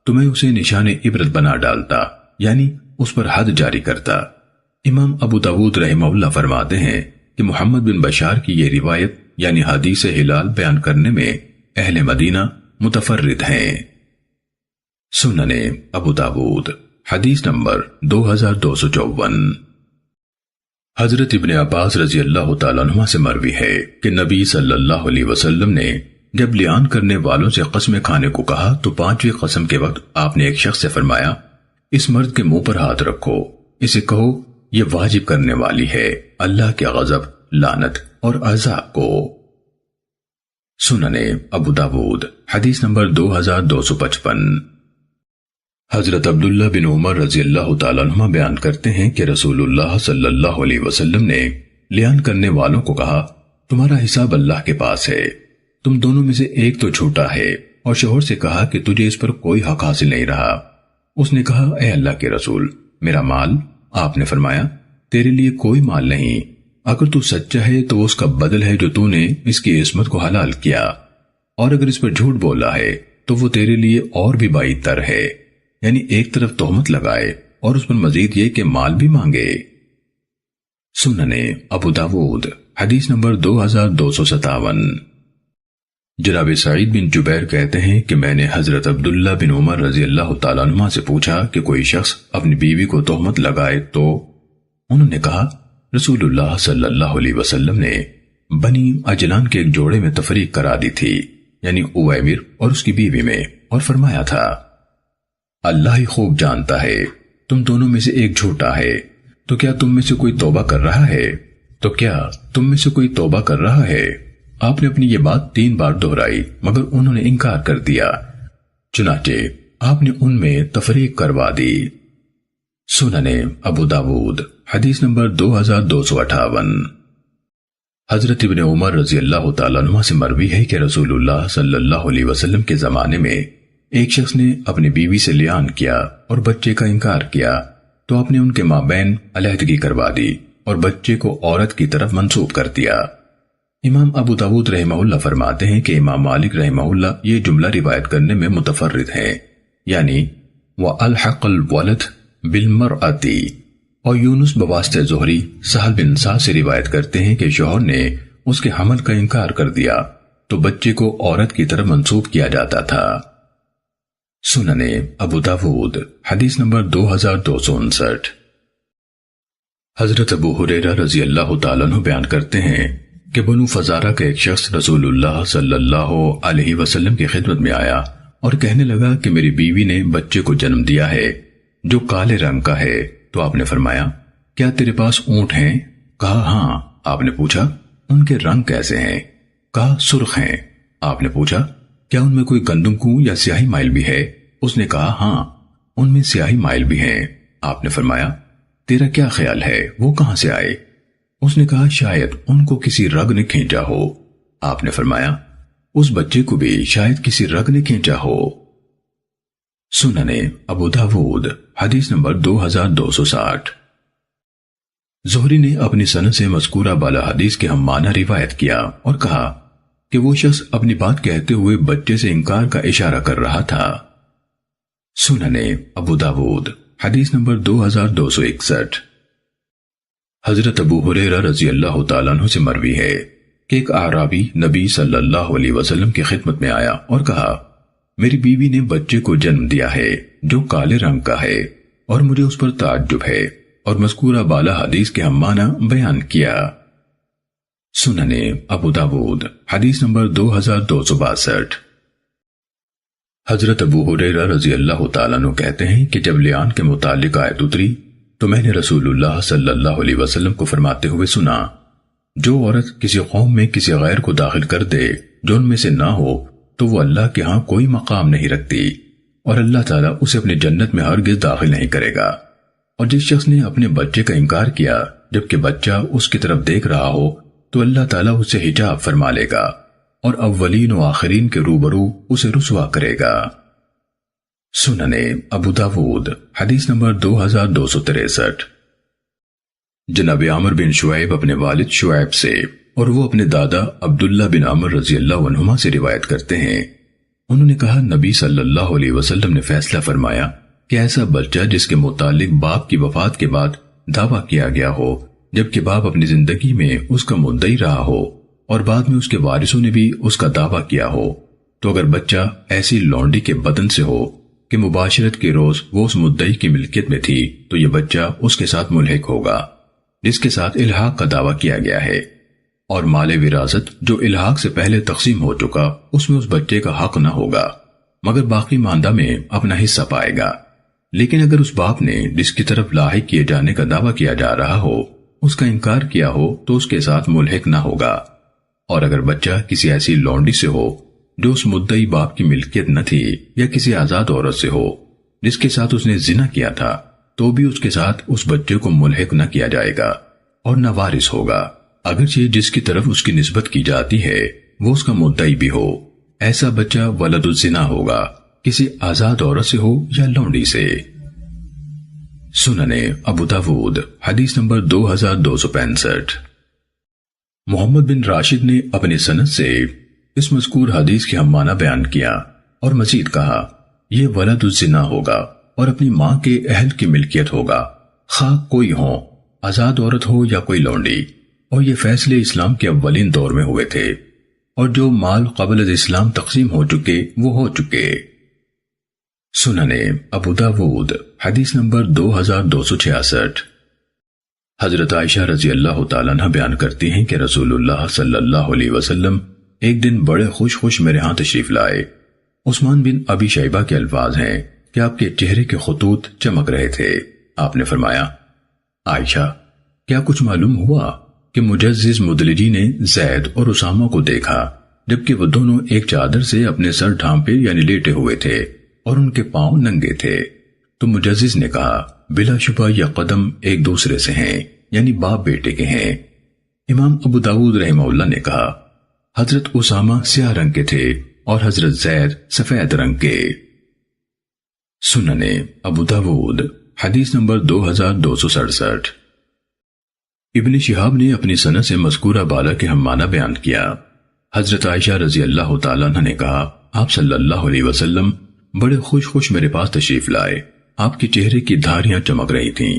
تو میں اسے نشان عبرت بنا ڈالتا، یعنی اس پر حد جاری کرتا۔ امام ابو داود رحمہ اللہ فرماتے ہیں کہ محمد بن بشار کی یہ روایت یعنی حدیث ہلال بیان کرنے میں اہل مدینہ متفرد ہیں۔ سننے ابو داود حدیث نمبر 2254۔ حضرت ابن عباس رضی اللہ تعالیٰ عنہ سے مروی ہے کہ نبی صلی اللہ علیہ وسلم نے جب لیان کرنے والوں سے قسمیں کھانے کو کہا تو 5ویں قسم کے وقت آپ نے ایک شخص سے فرمایا، اس مرد کے منہ پر ہاتھ رکھو، اسے کہو یہ واجب کرنے والی ہے اللہ کے غضب، لعنت اور عذاب کو۔ سننے ابو داود حدیث نمبر 2255۔ حضرت عبداللہ بن عمر رضی اللہ تعالیٰ عنہ بیان کرتے ہیں کہ رسول اللہ صلی اللہ علیہ وسلم نے لیان کرنے والوں کو کہا، تمہارا حساب اللہ کے پاس ہے، تم دونوں میں سے ایک تو جھوٹا ہے، اور شوہر سے کہا کہ تجھے اس پر کوئی حق حاصل نہیں رہا۔ اس نے کہا، اے اللہ کے رسول، میرا مال؟ آپ نے فرمایا، تیرے لیے کوئی مال نہیں، اگر تو سچا ہے تو اس کا بدل ہے جو تو نے اس کی عصمت کو حلال کیا، اور اگر اس پر جھوٹ بولا ہے تو وہ تیرے لیے اور بھی بعید تر ہے، یعنی ایک طرف تہمت لگائے اور اس پر مزید یہ کہ مال بھی مانگے۔ سننے ابو داود حدیث نمبر 2257۔ جناب سعید بن جبیر کہتے ہیں کہ میں نے حضرت عبداللہ بن عمر رضی اللہ تعالیٰ عنہ سے پوچھا کہ کوئی شخص اپنی بیوی کو تہمت لگائے تو انہوں نے کہا، رسول اللہ صلی اللہ علیہ وسلم نے بنی اجلان کے ایک جوڑے میں تفریق کرا دی تھی، یعنی اویمر اور اس کی بیوی میں، اور فرمایا تھا اللہ ہی خوب جانتا ہے تم دونوں میں سے ایک جھوٹا ہے، تو کیا تم میں سے کوئی توبہ کر رہا ہے؟ آپ نے اپنی یہ بات 3 بار دہرائی مگر انہوں نے انکار کر دیا، چنانچہ آپ نے ان میں تفریق کروا دی۔ سنن ابو داود حدیث نمبر 2258۔ حضرت ابن عمر رضی اللہ تعالیٰ عنہ سے مروی ہے کہ رسول اللہ صلی اللہ علیہ وسلم کے زمانے میں ایک شخص نے اپنی بیوی سے لیان کیا اور بچے کا انکار کیا، تو آپ نے ان کے مابین علیحدگی کروا دی اور بچے کو عورت کی طرف منسوب کر دیا۔ امام ابو داود رحمہ اللہ فرماتے ہیں کہ امام مالک رحمہ اللہ یہ جملہ روایت کرنے میں متفرد ہیں، یعنی وَأَلْحَقَ الْوَلَدْ بِالْمَرْأَةِ، اور یونس بواسطہ زہری سہل بن سعد سے روایت کرتے ہیں کہ شوہر نے اس کے حمل کا انکار کر دیا تو بچے کو عورت کی طرف منسوب کیا جاتا تھا۔ سنن ابو داود حدیث نمبر 2259۔ حضرت ابو ہریرہ رضی اللہ تعالیٰ عنہ بیان کرتے ہیں کہ بنو فزارہ کا ایک شخص رسول اللہ صلی اللہ علیہ وسلم کی خدمت میں آیا اور کہنے لگا کہ میری بیوی نے بچے کو جنم دیا ہے جو کالے رنگ کا ہے، تو آپ نے فرمایا کیا تیرے پاس اونٹ ہیں؟ کہا ہاں۔ آپ نے پوچھا ان کے رنگ کیسے ہیں؟ کہا سرخ ہیں۔ آپ نے پوچھا کیا ان میں کوئی گندم کو یا سیاہی مائل بھی ہے؟ اس نے کہا ہاں ان میں سیاہی مائل بھی ہیں۔ آپ نے فرمایا تیرا کیا خیال ہے وہ کہاں سے آئے؟ اس نے کہا شاید ان کو کسی رگ نے کھینچا ہو۔ آپ نے فرمایا اس بچے کو بھی شاید کسی رگ نے کھینچا ہو۔ سنن ابو داود حدیث نمبر 2260۔ زہری نے اپنی سند سے مذکورہ بالا حدیث کے ہم معنی روایت کیا اور کہا کہ وہ شخص اپنی بات کہتے ہوئے بچے سے انکار کا اشارہ کر رہا تھا۔ سنن ابو داود حدیث نمبر 2261۔ حضرت ابو ہریرہ رضی اللہ تعالیٰ عنہ سے مروی ہے کہ ایک اعرابی نبی صلی اللہ علیہ وسلم کی خدمت میں آیا اور کہا میری بیوی نے بچے کو جنم دیا ہے جو کالے رنگ کا ہے اور مجھے اس پر تعجب ہے، اور مذکورہ بالا حدیث کے ہم معنی بیان کیا۔ سنن ابو داود حدیث نمبر 2262۔ حضرت ابو ہریرہ رضی اللہ تعالیٰ عنہ کہتے ہیں کہ جب لیان کے متعلق آیت اتری تو میں نے رسول اللہ صلی اللہ علیہ وسلم کو فرماتے ہوئے سنا جو عورت کسی قوم میں کسی غیر کو داخل کر دے جو ان میں سے نہ ہو تو وہ اللہ کے ہاں کوئی مقام نہیں رکھتی، اور اللہ تعالیٰ اسے اپنی جنت میں ہرگز داخل نہیں کرے گا۔ اور جس شخص نے اپنے بچے کا انکار کیا جبکہ بچہ اس کی طرف دیکھ رہا ہو تو اللہ تعالیٰ اسے حجاب فرما لے گا اور اولین و آخرین کے روبرو اسے رسوا کرے گا۔ سنن ابو داود حدیث نمبر 2263۔ جناب عامر بن شعیب اپنے والد شعیب سے اور وہ اپنے دادا عبداللہ بن عمر رضی اللہ عنہما سے روایت کرتے ہیں، انہوں نے کہا نبی صلی اللہ علیہ وسلم نے فیصلہ فرمایا کہ ایسا بچہ جس کے متعلق باپ کی وفات کے بعد دعویٰ کیا گیا ہو جبکہ باپ اپنی زندگی میں اس کا مدعی رہا ہو اور بعد میں اس کے وارثوں نے بھی اس کا دعویٰ کیا ہو، تو اگر بچہ ایسی لونڈی کے بدن سے ہو کہ مباشرت کے روز وہ اس مدعی کی ملکیت میں تھی تو یہ بچہ اس کے ساتھ ملحق ہوگا جس کے ساتھ الحاق کا دعویٰ کیا گیا ہے، اور مال وراثت جو الحاق سے پہلے تقسیم ہو چکا اس میں اس بچے کا حق نہ ہوگا مگر باقی ماندہ میں اپنا حصہ پائے گا۔ لیکن اگر اس باپ نے جس کی طرف لاحق کیے جانے کا دعویٰ کیا جا رہا ہو اس کا انکار کیا ہو تو اس کے ساتھ ملحق نہ ہوگا، اور اگر بچہ کسی ایسی لونڈی سے ہو جو اس مدعی باپ کی ملکیت نہ تھی یا کسی آزاد عورت سے ہو جس کے ساتھ اس نے زنا کیا تھا تو بھی اس کے ساتھ اس بچے کو ملحق نہ کیا جائے گا اور نہ وارث ہوگا، اگرچہ جس کی طرف اس کی نسبت کی جاتی ہے وہ اس کا مدعی بھی ہو۔ ایسا بچہ ولد الزنا ہوگا، کسی آزاد عورت سے ہو یا لونڈی سے۔ سنن ابو داود حدیث نمبر 2265۔ محمد بن راشد نے اپنی سند سے اس مذکور حدیث کے ہم معنی بیان کیا اور مزید کہا یہ ولد الزنا ہوگا اور اپنی ماں کے اہل کی ملکیت ہوگا، خواہ کوئی ہو، آزاد عورت ہو یا کوئی لونڈی، اور یہ فیصلے اسلام کے اولین دور میں ہوئے تھے، اور جو مال قبل از اسلام تقسیم ہو چکے وہ ہو چکے۔ سنن ابو داود حدیث نمبر 2266۔ حضرت عائشہ رضی اللہ تعالیٰ عنہ بیان کرتی ہیں کہ رسول اللہ صلی اللہ علیہ وسلم ایک دن بڑے خوش میرے ہاں تشریف لائے۔ عثمان بن ابی شیبہ کے الفاظ ہیں کہ آپ کے چہرے کے خطوط چمک رہے تھے۔ آپ نے فرمایا، عائشہ کیا کچھ معلوم ہوا کہ مجزز مدلجی نے زید اور اسامہ کو دیکھا جبکہ وہ دونوں ایک چادر سے اپنے سر ڈھانپے یعنی لیٹے ہوئے تھے اور ان کے پاؤں ننگے تھے؟ تو مجزز نے کہا، بلا شبہ یہ قدم ایک دوسرے سے ہیں، یعنی باپ بیٹے کے ہیں۔ امام ابو داود رحمہ اللہ نے کہا، حضرت اسامہ سیاہ رنگ کے تھے اور حضرت زید سفید رنگ کے۔ سنن ابو داود حدیث نمبر 2267۔ ابن شہاب نے اپنی سند سے مذکورہ بالا کے ہم معنی بیان کیا۔ حضرت عائشہ رضی اللہ تعالیٰ عنہ نے کہا، آپ صلی اللہ علیہ وسلم بڑے خوش میرے پاس تشریف لائے، آپ کے چہرے کی دھاریاں چمک رہی تھیں۔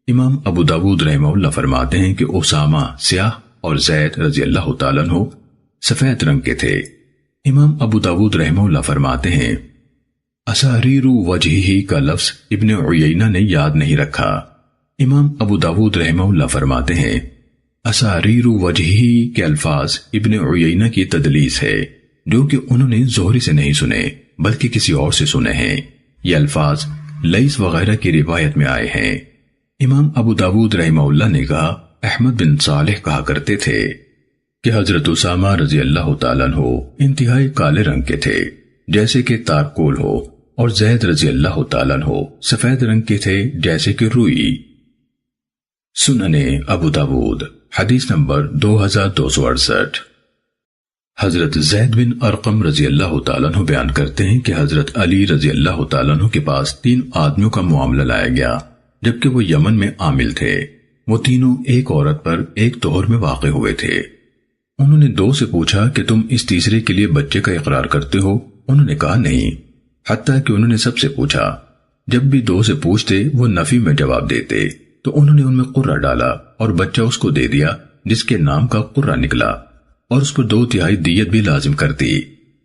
امام ابو داود رحمہ اللہ فرماتے ہیں کہ اسامہ سیاہ اور زید رضی اللہ تعالیٰ عنہ سفید رنگ کے تھے۔ امام ابو داود رحمہ اللہ فرماتے ہیں، اساریر وجہہ کا لفظ ابن عیینہ نے یاد نہیں رکھا۔ امام ابو داود رحمہ اللہ فرماتے ہیں، اساریر وجہہ کے الفاظ ابن عیینہ کی تدلیس ہے، جو کہ انہوں نے زہری سے نہیں سنے بلکہ کسی اور سے سنے ہیں۔ یہ الفاظ لیث وغیرہ کی روایت میں آئے ہیں۔ امام ابو داود رحمہ اللہ نے کہا، احمد بن صالح کہا کرتے تھے کہ حضرت اسامہ رضی اللہ تعالیٰ عنہ انتہائی کالے رنگ کے تھے جیسے کہ تارکول ہو، اور زید رضی اللہ تعالیٰ عنہ سفید رنگ کے تھے جیسے کہ روئی۔ سنن ابو داود حدیث نمبر 2268۔ حضرت زید بن ارقم رضی اللہ تعالیٰ عنہ بیان کرتے ہیں کہ حضرت علی رضی اللہ تعالیٰ عنہ کے پاس 3 آدمیوں کا معاملہ لایا گیا جبکہ وہ یمن میں عامل تھے۔ وہ تینوں ایک عورت پر ایک طہر میں واقع ہوئے تھے۔ انہوں نے 2 سے پوچھا کہ تم اس تیسرے کے لیے بچے کا اقرار کرتے ہو؟ انہوں نے کہا نہیں، حتیٰ کہ انہوں نے سب سے پوچھا۔ جب بھی 2 سے پوچھتے وہ نفی میں جواب دیتے تو انہوں نے ان میں قرہ ڈالا اور بچہ اس کو دے دیا جس کے نام کا قرہ نکلا، اور اس پر 2/3 دیت بھی لازم کر دی۔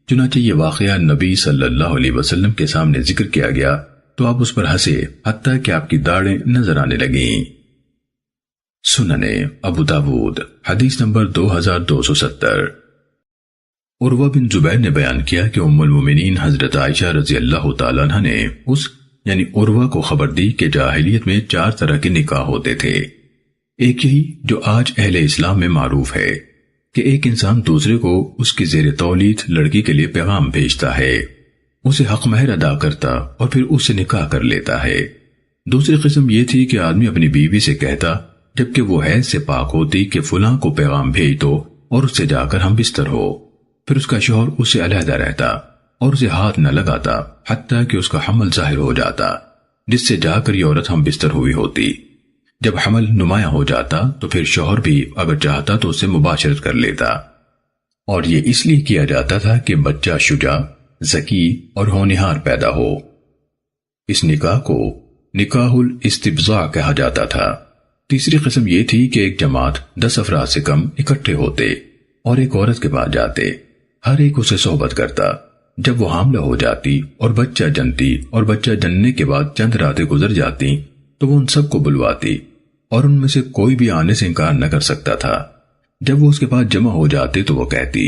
چنانچہ یہ واقعہ نبی صلی اللہ علیہ وسلم کے سامنے ذکر کیا گیا تو آپ اس پر ہنسے حتیٰ کہ آپ کی داڑھیں نظر آنے لگیں۔ سنن ابو داود حدیث نمبر 2270۔ عروہ بن زبیر نے بیان کیا کہ ام المومنین حضرت عائشہ رضی اللہ تعالیٰ عنہ نے اس یعنی عروہ کو خبر دی کہ جاہلیت میں 4 طرح کے نکاح ہوتے تھے۔ ایک یہی جو آج اہل اسلام میں معروف ہے کہ ایک انسان دوسرے کو اس کی زیر تولید لڑکی کے لیے پیغام بھیجتا ہے، اسے حق مہر ادا کرتا اور پھر اس سے نکاح کر لیتا ہے۔ دوسری قسم یہ تھی کہ آدمی اپنی بیوی سے کہتا جبکہ وہ حیض سے پاک ہوتی کہ فلاں کو پیغام بھیج دو اور اس سے جا کر ہم بستر ہو، پھر اس کا شوہر اس سے علیحدہ رہتا اور اسے ہاتھ نہ لگاتا حتیٰ کہ اس کا حمل ظاہر ہو جاتا، جس سے جا کر یہ عورت ہم بستر ہوئی ہوتی۔ جب حمل نمایاں ہو جاتا تو پھر شوہر بھی اگر چاہتا تو اس سے مباشرت کر لیتا، اور یہ اس لیے کیا جاتا تھا کہ بچہ شجاع، ذکی اور ہونہار پیدا ہو۔ اس نکاح کو نکاح الاستبضاع کہا جاتا تھا۔ تیسری قسم یہ تھی کہ ایک جماعت 10 افراد سے کم اکٹھے ہوتے اور ایک عورت کے پاس جاتے، ہر ایک اسے صحبت کرتا۔ جب وہ حاملہ ہو جاتی اور بچہ جنتی اور بچہ جننے کے بعد چند راتیں گزر جاتی تو وہ ان سب کو بلواتی اور ان میں سے کوئی بھی آنے سے انکار نہ کر سکتا تھا۔ جب وہ اس کے پاس جمع ہو جاتے تو وہ کہتی،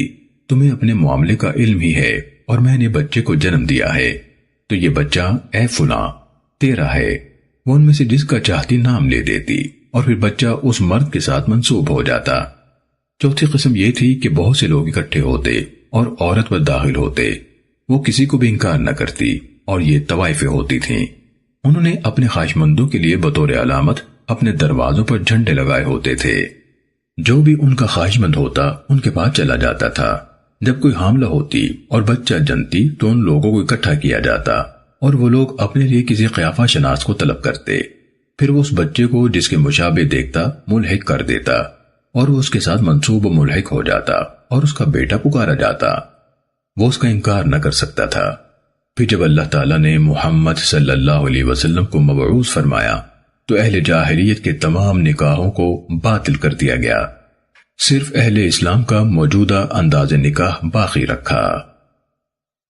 تمہیں اپنے معاملے کا علم ہی ہے اور میں نے بچے کو جنم دیا ہے، تو یہ بچہ اے فلاں تیرا ہے۔ وہ ان میں سے جس کا چاہتی نام لے دیتی اور پھر بچہ اس مرد کے ساتھ منسوب ہو جاتا۔ چوتھی قسم یہ تھی کہ بہت سے لوگ اکٹھے ہوتے اور عورت پر داخل ہوتے، وہ کسی کو بھی انکار نہ کرتی، اور یہ طوائفیں ہوتی تھیں۔ انہوں نے اپنے خواہشمندوں کے لیے بطور علامت اپنے دروازوں پر جھنڈے لگائے ہوتے تھے۔ جو بھی ان کا خواہشمند ہوتا ان کے پاس چلا جاتا تھا۔ جب کوئی حاملہ ہوتی اور بچہ جنتی تو ان لوگوں کو اکٹھا کیا جاتا اور وہ لوگ اپنے لیے کسی قیافہ شناس کو طلب کرتے، پھر وہ اس بچے کو جس کے مشابہ دیکھتا ملحق کر دیتا اور وہ اس کے ساتھ منسوب و ملحق ہو جاتا اور اس کا بیٹا پکارا جاتا۔ وہ اس کا انکار نہ کر سکتا تھا۔ پھر جب اللہ تعالیٰ نے محمد صلی اللہ علیہ وسلم کو مبعوث فرمایا تو اہل جاہلیت کے تمام نکاحوں کو باطل کر دیا گیا، صرف اہل اسلام کا موجودہ انداز نکاح باقی رکھا۔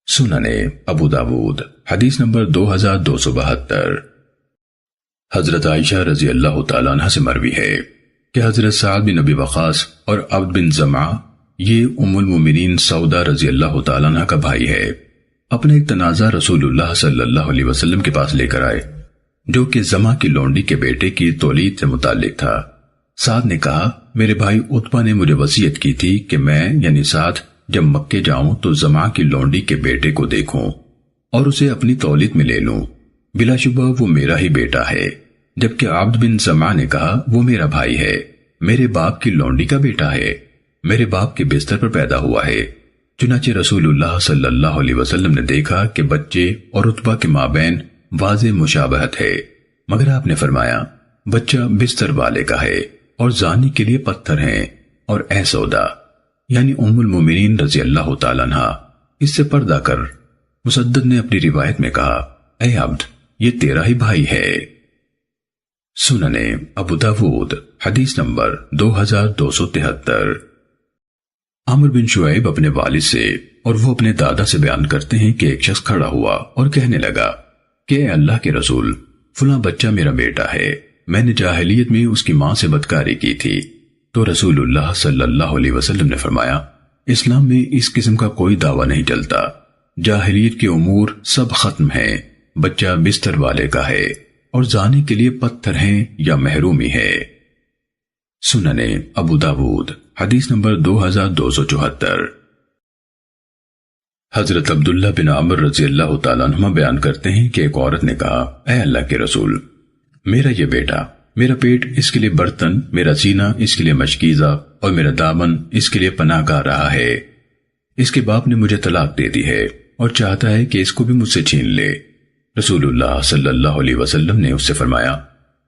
سنن ابو داود حدیث نمبر 2272۔ حضرت عائشہ رضی اللہ تعالیٰ عنہ سے مروی ہے کہ حضرت سعد بن ابی وقاص اور عبد بن زمعہ، یہ ام المومنین سودا رضی اللہ تعالیٰ عنہ کا بھائی ہے، اپنا ایک تنازع رسول اللہ صلی اللہ علیہ وسلم کے پاس لے کر آئے، جو کہ زمعہ کی لونڈی کے بیٹے کی تولید سے متعلق تھا۔ سعد نے کہا، میرے بھائی عتبہ نے مجھے وصیت کی تھی کہ میں یعنی سعد جب مکے جاؤں تو زمعہ کی لونڈی کے بیٹے کو دیکھوں اور اسے اپنی تولید میں لے لوں، بلا شبہ وہ میرا ہی بیٹا ہے۔ جبکہ عبد بن زمعہ نے کہا، وہ میرا بھائی ہے، میرے باپ کی لونڈی کا بیٹا ہے، میرے باپ کے بستر پر پیدا ہوا ہے۔ چنانچہ رسول اللہ صلی اللہ علیہ وسلم نے دیکھا کہ بچے اور عتبہ کے مابین واضح مشابہت ہے، مگر آپ نے فرمایا، بچہ بستر والے کا ہے اور زانی کے لیے پتھر ہیں، اور اے سودا یعنی ام المومنین رضی اللہ تعالیٰ عنہ، اس سے پردہ کر۔ مسدد نے اپنی روایت میں کہا، اے عبد، یہ تیرا ہی بھائی ہے۔ سننے ابو داود حدیث نمبر 2273۔ عمرو بن شعیب اپنے والد سے اور وہ اپنے دادا سے بیان کرتے ہیں کہ ایک شخص کھڑا ہوا اور کہنے لگا کہ اے اللہ کے رسول، فلاں بچہ میرا بیٹا ہے، میں نے جاہلیت میں اس کی ماں سے بدکاری کی تھی۔ تو رسول اللہ صلی اللہ علیہ وسلم نے فرمایا، اسلام میں اس قسم کا کوئی دعویٰ نہیں چلتا، جاہلیت کے امور سب ختم ہیں، بچہ بستر والے کا ہے اور زانی کے لیے پتھر ہیں یا محرومی ہے۔ سننے ابو داود حدیث نمبر 2274۔ حضرت عبداللہ بن عمر رضی اللہ تعالیٰ عنہ بیان کرتے ہیں کہ ایک عورت نے کہا، اے اللہ کے رسول، میرا یہ بیٹا، میرا پیٹ اس کے لیے برتن، میرا سینہ اس کے لیے مشکیزہ اور میرا دامن اس کے لیے پناہ گاہ رہا ہے۔ اس کے باپ نے مجھے طلاق دے دی ہے اور چاہتا ہے کہ اس کو بھی مجھ سے چھین لے۔ رسول اللہ صلی اللہ علیہ وسلم نے اس سے فرمایا،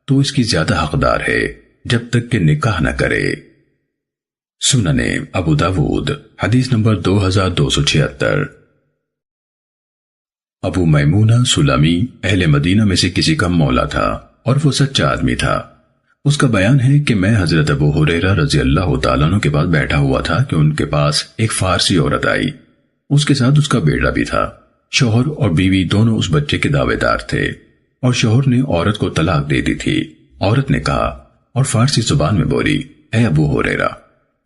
تو اس کی زیادہ حقدار ہے جب تک کہ نکاح نہ کرے۔ سننے ابو داود حدیث نمبر 2276۔ ابو میمونہ سلامی اہل مدینہ میں سے کسی کا مولا تھا اور وہ سچا آدمی تھا۔ اس کا بیان ہے کہ میں حضرت ابو ہریرہ رضی اللہ تعالیٰ عنہ کے پاس بیٹھا ہوا تھا کہ ان کے پاس ایک فارسی عورت آئی، اس کے ساتھ اس کا بیٹا بھی تھا۔ شوہر اور بیوی دونوں اس بچے کے دعوے دار تھے اور شوہر نے عورت کو طلاق دے دی تھی۔ عورت نے کہا اور فارسی زبان میں بولی، اے ابو ہریرہ،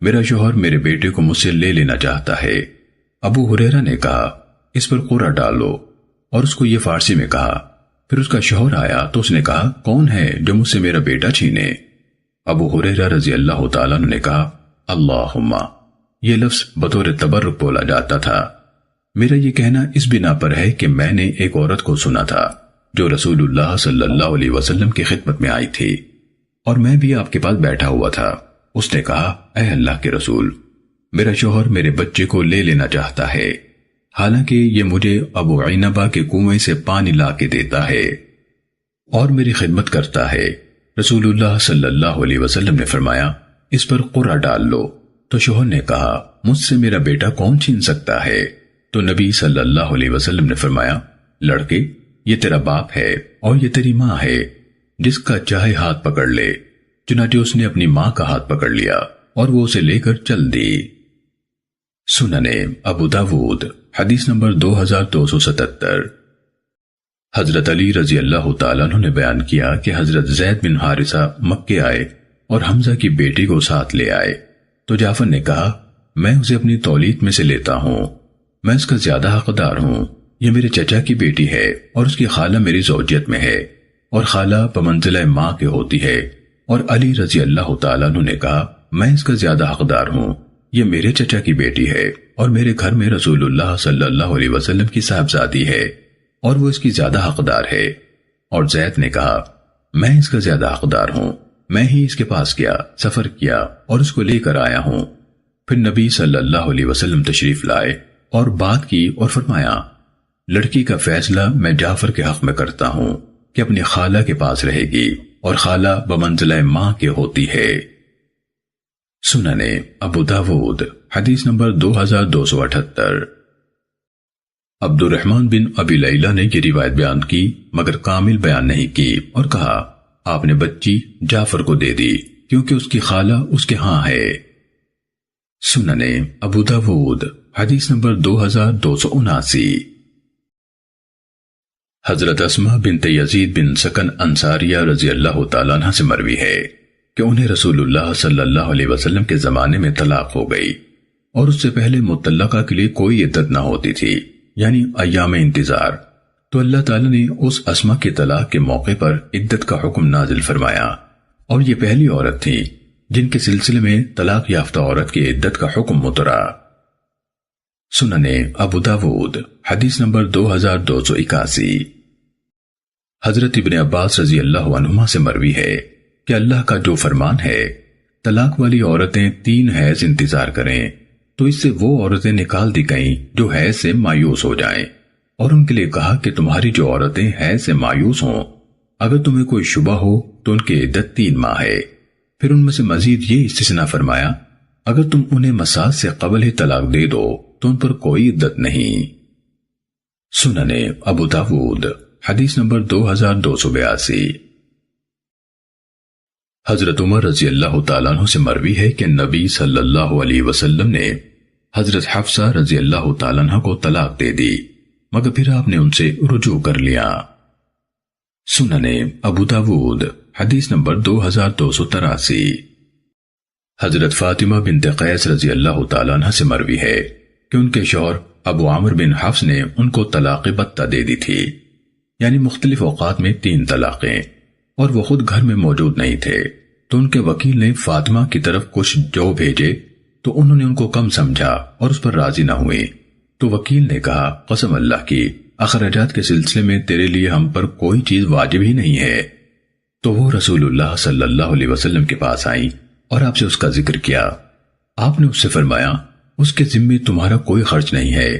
میرا شوہر میرے بیٹے کو مجھ سے لے لینا چاہتا ہے۔ ابو ہریرہ نے کہا، اس پر قرعہ ڈالو، اور اس کو یہ فارسی میں کہا۔ پھر اس کا شوہر آیا تو اس نے کہا، کون ہے جو مجھ سے میرا بیٹا چھینے؟ ابو ہریرہ رضی اللہ تعالیٰ عنہ نے کہا، اللہم۔ یہ لفظ بطور تبرک بولا جاتا تھا۔ میرا یہ کہنا اس بنا پر ہے کہ میں نے ایک عورت کو سنا تھا جو رسول اللہ صلی اللہ علیہ وسلم کی خدمت میں آئی تھی اور میں بھی آپ کے پاس بیٹھا ہوا تھا۔ اس نے کہا، اے اللہ کے رسول، میرا شوہر میرے بچے کو لے لینا چاہتا ہے، حالانکہ یہ مجھے ابو عنبہ کے کنویں سے پانی لا کے دیتا ہے اور میری خدمت کرتا ہے۔ رسول اللہ صلی اللہ علیہ وسلم نے فرمایا، اس پر قرعہ ڈال لو۔ تو شوہر نے کہا، مجھ سے میرا بیٹا کون چھین سکتا ہے؟ تو نبی صلی اللہ علیہ وسلم نے فرمایا، لڑکے، یہ تیرا باپ ہے اور یہ تیری ماں ہے، جس کا چاہے ہاتھ پکڑ لے۔ چنانچہ اس نے اپنی ماں کا ہاتھ پکڑ لیا اور وہ اسے لے کر چل دی۔ سننے ابو داود حدیث نمبر 2277۔ حضرت علی رضی اللہ تعالیٰ عنہ نے بیان کیا کہ حضرت زید بن حارثہ مکے آئے اور حمزہ کی بیٹی کو ساتھ لے آئے تو جعفر نے کہا، میں اسے اپنی تولید میں سے لیتا ہوں، میں اس کا زیادہ حقدار ہوں، یہ میرے چچا کی بیٹی ہے اور اس کی خالہ میری زوجیت میں ہے اور خالہ بمنزلہ ماں کے ہوتی ہے۔ اور علی رضی اللہ تعالیٰ عنہ نے کہا، میں اس کا زیادہ حقدار ہوں، یہ میرے چچا کی بیٹی ہے اور میرے گھر میں رسول اللہ صلی اللہ علیہ وسلم کی صاحبزادی ہے اور وہ اس کی زیادہ حقدار ہے۔ اور زید نے کہا، میں اس کا زیادہ حقدار ہوں، میں ہی اس کے پاس گیا، سفر کیا اور اس کو لے کر آیا ہوں۔ پھر نبی صلی اللہ علیہ وسلم تشریف لائے اور بات کی اور فرمایا، لڑکی کا فیصلہ میں جعفر کے حق میں کرتا ہوں کہ اپنی خالہ کے پاس رہے گی اور خالہ بمنزلہ ماں کے ہوتی ہے۔ سننے ابو داود حدیث نمبر 2278۔ عبد الرحمن بن ابی لیلہ نے یہ روایت بیان کی مگر کامل بیان نہیں کی اور کہا، آپ نے بچی جعفر کو دے دی کیونکہ اس کی خالہ اس کے ہاں ہے۔ سننے ابو داود حدیث نمبر 2279۔ حضرت اسماء بنت یزید بن سکن انصاریہ رضی اللہ تعالیٰ عنہ سے مروی ہے کہ انہیں رسول اللہ صلی اللہ علیہ وسلم کے زمانے میں طلاق ہو گئی اور اس سے پہلے مطلقہ کے لیے کوئی عدت نہ ہوتی تھی، یعنی ایام انتظار۔ تو اللہ تعالیٰ نے اس اسماء کی طلاق کے موقع پر عدت کا حکم نازل فرمایا، اور یہ پہلی عورت تھی جن کے سلسلے میں طلاق یافتہ عورت کی عدت کا حکم اترا۔ سننے ابو داود حدیث نمبر 2281۔ حضرت ابن عباس رضی اللہ عنہما سے مروی ہے کہ اللہ کا جو فرمان ہے، طلاق والی عورتیں 3 حیض انتظار کریں، تو اس سے وہ عورتیں نکال دی گئیں جو حیض سے مایوس ہو جائیں، اور ان کے لیے کہا کہ تمہاری جو عورتیں حیض سے مایوس ہوں، اگر تمہیں کوئی شبہ ہو تو ان کی عدت 3 ماہ ہے۔ پھر ان میں سے مزید یہ استثناء فرمایا، اگر تم انہیں مساس سے قبل ہی طلاق دے دو تو ان پر کوئی عدت نہیں۔ سننے ابو داود حدیث نمبر 2282۔ حضرت عمر رضی اللہ تعالیٰ عنہ سے مروی ہے کہ نبی صلی اللہ علیہ وسلم نے حضرت حفصہ رضی اللہ تعالیٰ عنہ کو طلاق دے دی، مگر پھر آپ نے ان سے رجوع کر لیا۔ سننے ابو داود حدیث نمبر 2283۔ حضرت فاطمہ بنت قیس رضی اللہ تعالیٰ عنہ سے مروی ہے کہ ان کے شوہر ابو عامر بن حفص نے ان کو طلاق بتہ دے دی تھی، یعنی مختلف اوقات میں 3 طلاقیں، اور وہ خود گھر میں موجود نہیں تھے، تو ان کے وکیل نے فاطمہ کی طرف کچھ جو بھیجے تو انہوں نے ان کو کم سمجھا اور اس پر راضی نہ ہوئے، تو وکیل نے کہا قسم اللہ کی اخراجات کے سلسلے میں تیرے لیے ہم پر کوئی چیز واجب ہی نہیں ہے۔ تو وہ رسول اللہ صلی اللہ علیہ وسلم کے پاس آئیں اور آپ سے اس کا ذکر کیا۔ آپ نے اس سے فرمایا اس کے ذمے تمہارا کوئی خرچ نہیں ہے،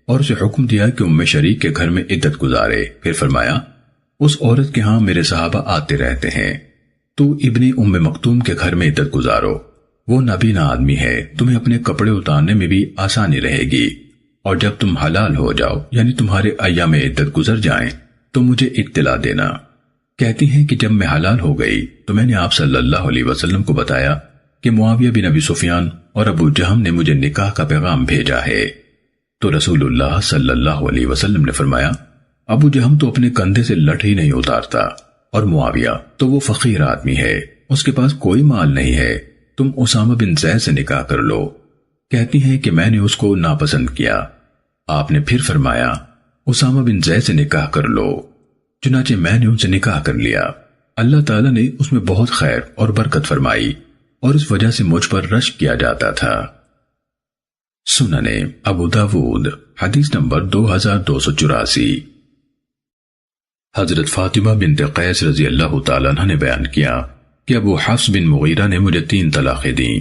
اور اسے حکم دیا کہ ام شریک کے گھر میں عدت گزارے۔ پھر فرمایا اس عورت کے ہاں میرے صحابہ آتے رہتے ہیں، تو ابن ام مکتوم کے گھر میں عدت گزارو، وہ نابینا آدمی ہے، تمہیں اپنے کپڑے اتارنے میں بھی آسانی رہے گی، اور جب تم حلال ہو جاؤ یعنی تمہارے ایام عدت گزر جائیں تو مجھے اطلاع دینا۔ کہتی ہیں کہ جب میں حلال ہو گئی تو میں نے آپ صلی اللہ علیہ وسلم کو بتایا کہ معاویہ بن ابی سفیان اور ابو جہم نے مجھے نکاح کا پیغام بھیجا ہے، تو رسول اللہ صلی اللہ علیہ وسلم نے فرمایا ابو جہم تو اپنے کندھے سے لٹ ہی نہیں اتارتا، اور معاویہ تو وہ فقیر آدمی ہے، اس کے پاس کوئی مال نہیں ہے، تم اسامہ بن زید سے نکاح کر لو۔ کہتی ہیں کہ میں نے اس کو ناپسند کیا۔ آپ نے پھر فرمایا اسامہ بن زید سے نکاح کر لو، چنانچہ میں نے ان سے نکاح کر لیا۔ اللہ تعالیٰ نے اس میں بہت خیر اور برکت فرمائی، اور اس وجہ سے مجھ پر رشک کیا جاتا تھا۔ سننے ابو داود حدیث نمبر 2284۔ حضرت فاطمہ بنت قیس رضی اللہ تعالیٰ عنہ نے بیان کیا کہ ابو حفص بن مغیرہ نے مجھے 3 طلاقیں دیں،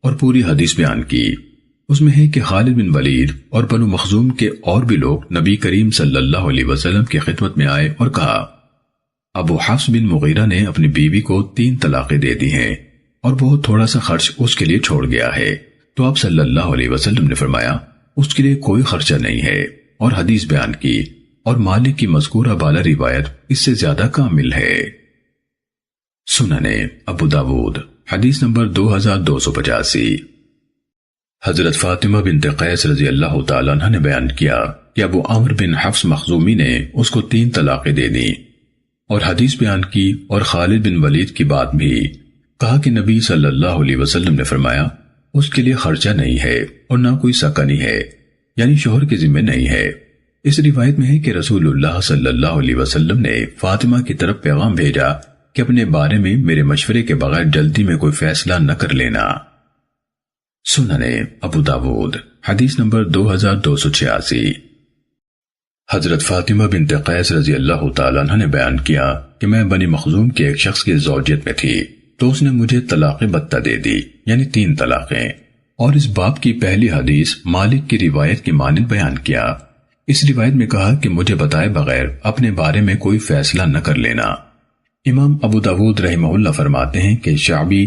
اور پوری حدیث بیان کی۔ اس میں ہے کہ خالد بن ولید اور بنو مخزوم کے اور بھی لوگ نبی کریم صلی اللہ علیہ وسلم کی خدمت میں آئے اور کہا ابو حفص بن مغیرہ نے اپنی بیوی کو 3 طلاقیں دے دی ہیں، اور بہت تھوڑا سا خرچ اس کے لیے چھوڑ گیا ہے۔ تو آپ صلی اللہ علیہ وسلم نے فرمایا اس کے لیے کوئی خرچہ نہیں ہے، اور حدیث بیان کی، اور مالک کی مذکورہ بالا روایت اس سے زیادہ کامل ہے۔ سننے ابو داود حدیث نمبر 2285۔ حضرت فاطمہ بنت قیس رضی اللہ تعالیٰ عنہ نے بیان کیا کہ ابو عمرو بن حفص مخزومی نے اس کو 3 طلاقیں دے دیں، اور حدیث بیان کی، اور خالد بن ولید کی بات بھی کہا کہ نبی صلی اللہ علیہ وسلم نے فرمایا اس کے لیے خرچہ نہیں ہے اور نہ کوئی سکنی ہے، یعنی شوہر کے ذمہ نہیں ہے۔ اس روایت میں ہے کہ رسول اللہ صلی اللہ علیہ وسلم نے فاطمہ کی طرف پیغام بھیجا کہ اپنے بارے میں میرے مشورے کے بغیر جلدی میں کوئی فیصلہ نہ کر لینا۔ سننے ابو داود حدیث نمبر 2286۔ حضرت فاطمہ بنت قیس رضی اللہ تعالیٰ عنہ نے بیان کیا کہ میں بنی مخزوم کے ایک شخص کی زوجیت میں تھی، تو اس نے مجھے طلاق بتہ دے دی، یعنی 3 طلاقیں، اور اس باب کی پہلی حدیث مالک کی روایت کی مانند بیان کیا۔ اس روایت میں کہا کہ مجھے بتائے بغیر اپنے بارے میں کوئی فیصلہ نہ کر لینا۔ امام ابو داود رحمہ اللہ فرماتے ہیں کہ شعبی،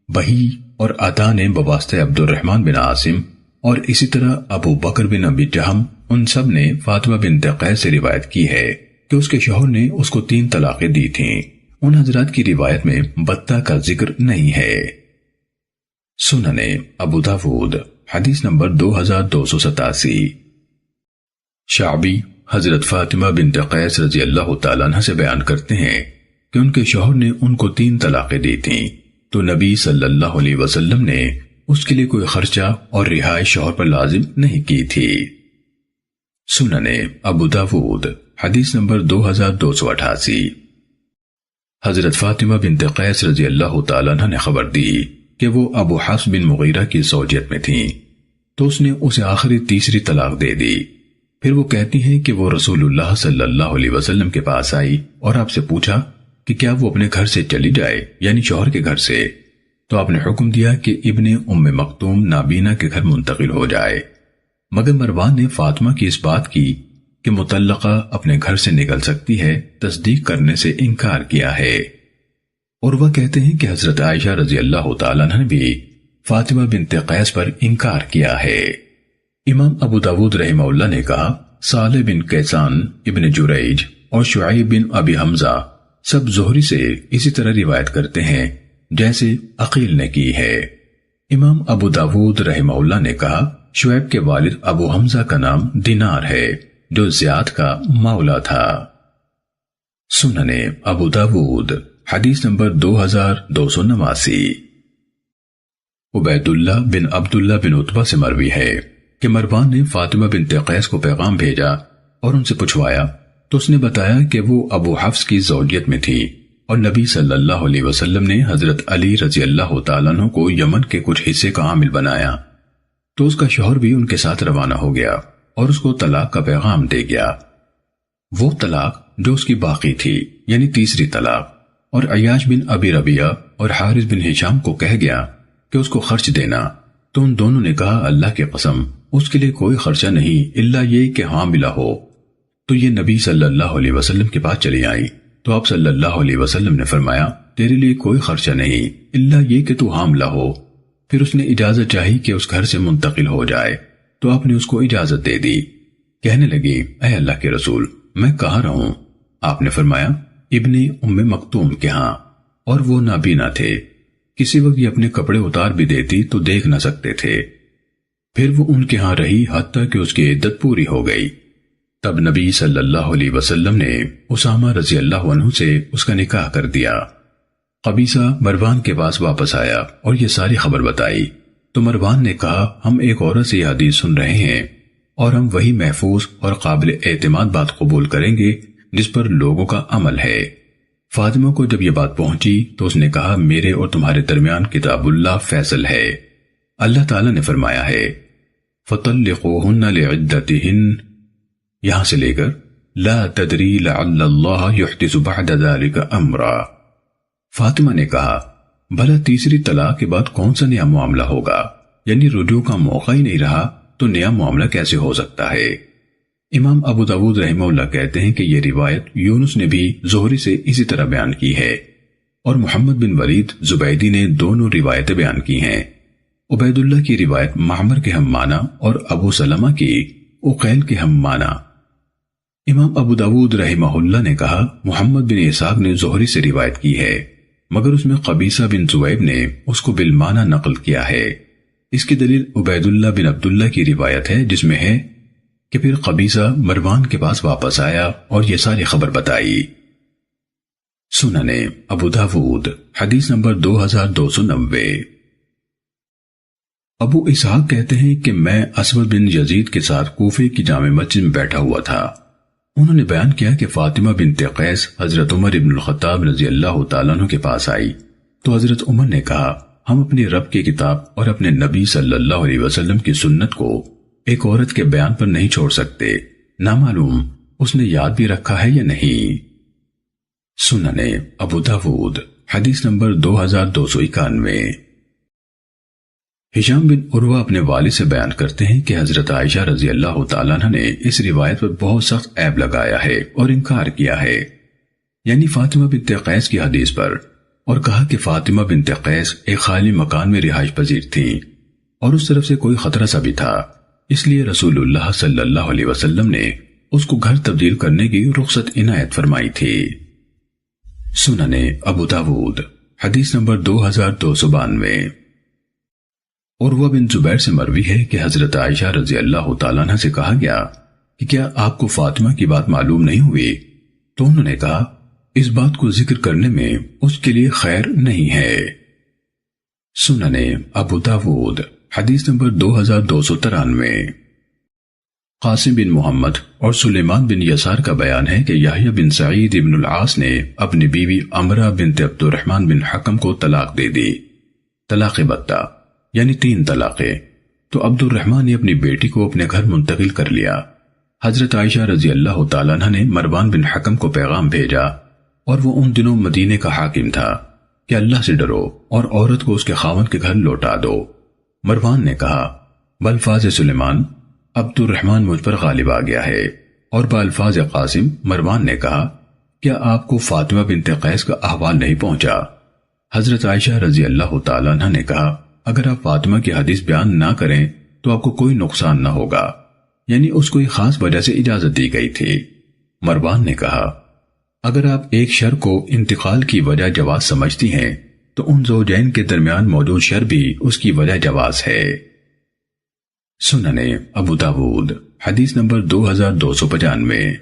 بہی اور عطا نے بواسطہ عبد الرحمن بن عاصم اور اسی طرح ابو بکر بن ابی جہم ان سب نے فاطمہ بنت قیس سے روایت کی ہے کہ اس کے شوہر نے اس کو 3 طلاقیں دی تھیں۔ ان حضرات کی روایت میں بتہ کا ذکر نہیں ہے۔ سننے ابو داود حدیث نمبر 2287۔ شعبی حضرت فاطمہ بنت قیس رضی اللہ تعالیٰ عنہ سے بیان کرتے ہیں کہ ان کے شوہر نے ان کو 3 طلاقیں دی تھیں، تو نبی صلی اللہ علیہ وسلم نے اس کے لیے کوئی خرچہ اور رہائش شوہر پر لازم نہیں کی تھی۔ سنن ابو داود حدیث نمبر 2288۔ حضرت فاطمہ بنت قیس رضی اللہ تعالیٰ عنہ نے خبر دی کہ وہ ابو حفص بن مغیرہ کی زوجیت میں تھیں، تو اس نے اسے آخری تیسری طلاق دے دی۔ پھر وہ کہتی ہیں کہ وہ رسول اللہ صلی اللہ علیہ وسلم کے پاس آئی اور آپ سے پوچھا کہ کیا وہ اپنے گھر سے چلی جائے، یعنی شوہر کے گھر سے، تو آپ نے حکم دیا کہ ابن ام مکتوم نابینا کے گھر منتقل ہو جائے، مگر مروان نے فاطمہ کی اس بات کی کہ مطلقہ اپنے گھر سے نکل سکتی ہے تصدیق کرنے سے انکار کیا ہے۔ اور وہ کہتے ہیں کہ حضرت عائشہ رضی اللہ تعالیٰ عنہ نے بھی فاطمہ بنت قیس پر انکار کیا ہے۔ امام ابو داود رحمہ اللہ نے کہا صالح بن کیسان ابن جریج اور شعیب بن ابی حمزہ سب زہری سے اسی طرح روایت کرتے ہیں جیسے عقیل نے کی ہے۔ امام ابو داود رحمہ اللہ نے کہا شعیب کے والد ابو حمزہ کا نام دینار ہے جو زیاد کا مولا تھا۔ سنن ابو داود حدیث نمبر 2289۔ عبید اللہ بن عبداللہ بن عتبہ سے مروی ہے کہ مروان نے فاطمہ بنت قیس کو پیغام بھیجا اور ان سے پوچھوایا تو اس نے بتایا کہ وہ ابو حفص کی زوجیت میں تھی، اور نبی صلی اللہ علیہ وسلم نے حضرت علی رضی اللہ تعالیٰ عنہ کو یمن کے کچھ حصے کا عامل بنایا، تو اس کا شوہر بھی ان کے ساتھ روانہ ہو گیا اور اس کو طلاق کا پیغام دے گیا۔ وہ طلاق جو اس کی باقی تھی یعنی تیسری طلاق، اور عیاش بن ابی ربیعہ اور حارث بن ہشام کو کہہ گیا کہ اس کو خرچ دینا، تو ان دونوں نے کہا اللہ کی قسم اس کے لیے کوئی خرچہ نہیں الا یہ کہ حاملہ ہو۔ تو یہ نبی صلی اللہ علیہ وسلم کے پاس چلی آئی، تو آپ صلی اللہ علیہ وسلم نے فرمایا تیرے لیے کوئی خرچہ نہیں الا یہ کہ تو حاملہ ہو۔ پھر اس نے اجازت چاہی کہ اس گھر سے منتقل ہو جائے، تو آپ نے اس کو اجازت دے دی۔ کہنے لگی اے اللہ کے رسول میں کہاں رہوں؟ آپ نے فرمایا ابن ام مکتوم کے ہاں، اور وہ نابینا تھے، کسی وقت یہ اپنے کپڑے اتار بھی دیتی تو دیکھ نہ سکتے تھے۔ پھر وہ ان کے ہاں رہی حتیٰ کہ اس کی عدت پوری ہو گئی۔ تب نبی صلی اللہ علیہ وسلم نے اسامہ رضی اللہ عنہ سے اس کا نکاح کر دیا۔ قبیصہ مروان کے پاس واپس آیا اور یہ ساری خبر بتائی، تو مروان نے کہا ہم ایک عورت سے یہ حدیث سن رہے ہیں اور ہم وہی محفوظ اور قابل اعتماد بات قبول کریں گے جس پر لوگوں کا عمل ہے۔ فاطمہ کو جب یہ بات پہنچی تو اس نے کہا میرے اور تمہارے درمیان کتاب اللہ فیصل ہے، اللہ تعالیٰ نے فرمایا ہے فَطَلِّقُوهُنَّ لِعِدَّتِهِنَّ، یہاں سے لے کر لا تدری لعل اللہ یحدث بعد ذلك امرا۔ فاطمہ نے کہا بھلا تیسری طلاق کے بعد کون سا نیا معاملہ ہوگا، یعنی رجوع کا موقع ہی نہیں رہا تو نیا معاملہ کیسے ہو سکتا ہے۔ امام ابو داود رحمہ اللہ کہتے ہیں کہ یہ روایت یونس نے بھی زہری سے اسی طرح بیان کی ہے، اور محمد بن ولید زبیدی نے دونوں روایتیں بیان کی ہیں۔ عبید اللہ کی روایت معمر کے ہم معنی اور ابو سلمہ کی عقیل کے ہم معنی۔ امام ابو داود رحمہ اللہ نے کہا محمد بن اسحاق نے زہری سے روایت کی ہے، مگر اس میں قبیصہ بن زویب نے اس کو بالمعنی نقل کیا ہے۔ اس کی دلیل عبید اللہ بن عبداللہ کی روایت ہے جس میں ہے کہ پھر قبیصہ مروان کے پاس واپس آیا اور یہ ساری خبر بتائی۔ سنن ابو داود حدیث نمبر 2290۔ ابو اسحاق کہتے ہیں کہ میں اسود بن یزید کے ساتھ کوفے کی جامع مسجد میں بیٹھا ہوا تھا۔ انہوں نے بیان کیا کہ فاطمہ بنت قیس حضرت عمر بن الخطاب رضی اللہ تعالیٰ عنہ کے پاس آئی، تو حضرت عمر نے کہا ہم اپنی رب کی کتاب اور اپنے نبی صلی اللہ علیہ وسلم کی سنت کو ایک عورت کے بیان پر نہیں چھوڑ سکتے، نامعلوم اس نے یاد بھی رکھا ہے یا نہیں۔ سنن ابو داود حدیث نمبر 2291۔ ہشام بن عروہ اپنے والد سے بیان کرتے ہیں کہ حضرت عائشہ رضی اللہ تعالیٰ عنہ نے اس روایت پر بہت سخت عیب لگایا ہے اور انکار کیا ہے، یعنی فاطمہ بنت قیس کی حدیث پر، اور کہا کہ فاطمہ بنت قیس ایک خالی مکان میں رہائش پذیر تھیں اور اس طرف سے کوئی خطرہ سا بھی تھا، اس لیے رسول اللہ صلی اللہ علیہ وسلم نے اس کو گھر تبدیل کرنے کی رخصت عنایت فرمائی تھی۔ سنن ابو داود حدیث نمبر 2292۔ عروہ بن زبیر سے مروی ہے کہ حضرت عائشہ رضی اللہ تعالیٰ عنہ سے کہا گیا کہ کیا آپ کو فاطمہ کی بات معلوم نہیں ہوئی؟ تو انہوں نے کہا اس بات کو ذکر کرنے میں اس کے لیے خیر نہیں ہے۔ سننے ابو داود حدیث نمبر 2293۔ قاسم بن محمد اور سلیمان بن یسار کا بیان ہے کہ یحییٰ بن سعید ابن العاص نے اپنی بیوی عمرہ بنت عبد الرحمن بن حکم کو طلاق دے دی، طلاق بتہ یعنی 3 طلاقیں۔ تو عبد الرحمن نے اپنی بیٹی کو اپنے گھر منتقل کر لیا۔ حضرت عائشہ رضی اللہ تعالیٰ عنہ نے مروان بن حکم کو پیغام بھیجا، اور وہ ان دنوں مدینے کا حاکم تھا، کہ اللہ سے ڈرو اور عورت کو اس کے خاوند کے گھر لوٹا دو۔ مروان نے کہا بالفاظ سلیمان عبد الرحمن مجھ پر غالب آ گیا ہے، اور بالفاظ قاسم مروان نے کہا کیا آپ کو فاطمہ بنت قیس کا احوال نہیں پہنچا؟ حضرت عائشہ رضی اللہ تعالیٰ عنہ نے کہا اگر آپ فاطمہ کی حدیث بیان نہ کریں تو آپ کو کوئی نقصان نہ ہوگا، یعنی اس کو ایک خاص وجہ سے اجازت دی گئی تھی۔ مروان نے کہا اگر آپ ایک شر کو انتقال کی وجہ جواز سمجھتی ہیں تو ان زوجین کے درمیان موجود شر بھی اس کی وجہ جواز ہے۔ سننے ابو داود حدیث نمبر 2295۔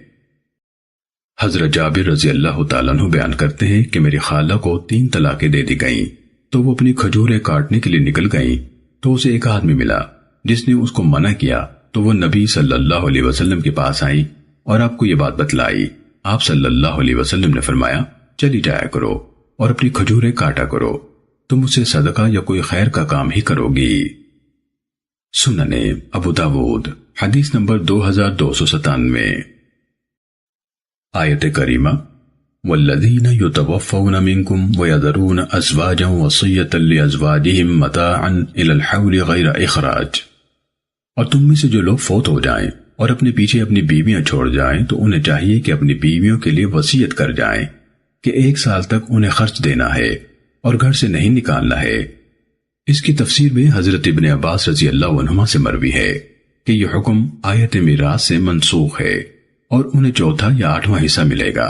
حضرت جابر رضی اللہ تعالیٰ عنہ بیان کرتے ہیں کہ میری خالہ کو 3 طلاقیں دے دی گئیں، تو وہ اپنی کھجوریں کاٹنے کے لیے نکل گئیں تو اسے ایک آدمی ملا جس نے اس کو منع کیا، تو وہ نبی صلی اللہ علیہ وسلم کے پاس آئی اور آپ کو یہ بات بتلائی۔ آپ صلی اللہ علیہ وسلم نے فرمایا چلی جایا کرو اور اپنی کھجوریں کاٹا کرو، تم اسے صدقہ یا کوئی خیر کا کام ہی کرو گی۔ سننے ابو داود حدیث نمبر 2297۔ آیت کریمہ والذین یتوفون منکم ویذرون ازواجا وصیۃ لازواجہم متاعا الی الحول غیر اخراج، اور تم میں سے جو لوگ فوت ہو جائیں اور اپنے پیچھے اپنی بیویاں چھوڑ جائیں تو انہیں چاہیے کہ اپنی بیویوں کے لیے وصیت کر جائیں کہ 1 سال تک انہیں خرچ دینا ہے اور گھر سے نہیں نکالنا ہے۔ اس کی تفسیر میں حضرت ابن عباس رضی اللہ عنہما سے مروی ہے کہ یہ حکم آیت میراث سے منسوخ ہے اور انہیں 4تھا یا 8واں حصہ ملے گا،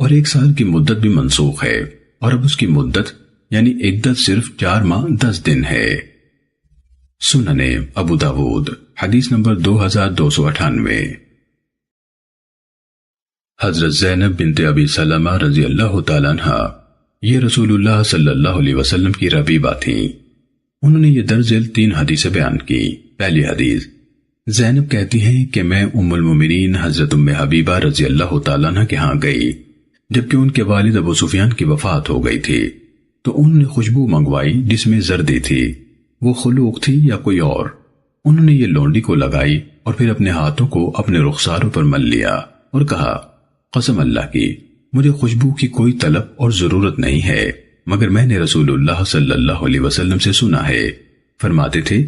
اور 1 سال کی مدت بھی منسوخ ہے، اور اب اس کی مدت یعنی عدت صرف 4 ماہ 10 دن ہے۔ سننے ابو داود حدیث نمبر 2298۔ حضرت زینب بنت ابی سلمہ رضی اللہ تعالیٰ عنہ یہ رسول اللہ صلی اللہ علیہ وسلم کی ربیبہ تھیں۔ انہوں نے یہ درجل 3 حدیثیں بیان کی۔ پہلی حدیث، زینب کہتی ہیں کہ میں ام المومنین حضرت ام حبیبہ رضی اللہ تعالیٰ عنہ کے ہاں گئی جبکہ ان کے والد ابو سفیان کی وفات ہو گئی تھی، تو انہوں نے خوشبو منگوائی جس میں زردی تھی، وہ خلوق تھی یا کوئی اور۔ انہوں نے یہ لونڈی کو لگائی اور پھر اپنے ہاتھوں کو اپنے رخساروں پر مل لیا اور کہا قسم اللہ کی مجھے خوشبو کی کوئی طلب اور ضرورت نہیں ہے، مگر میں نے رسول اللہ صلی اللہ علیہ وسلم سے سنا ہے، فرماتے تھے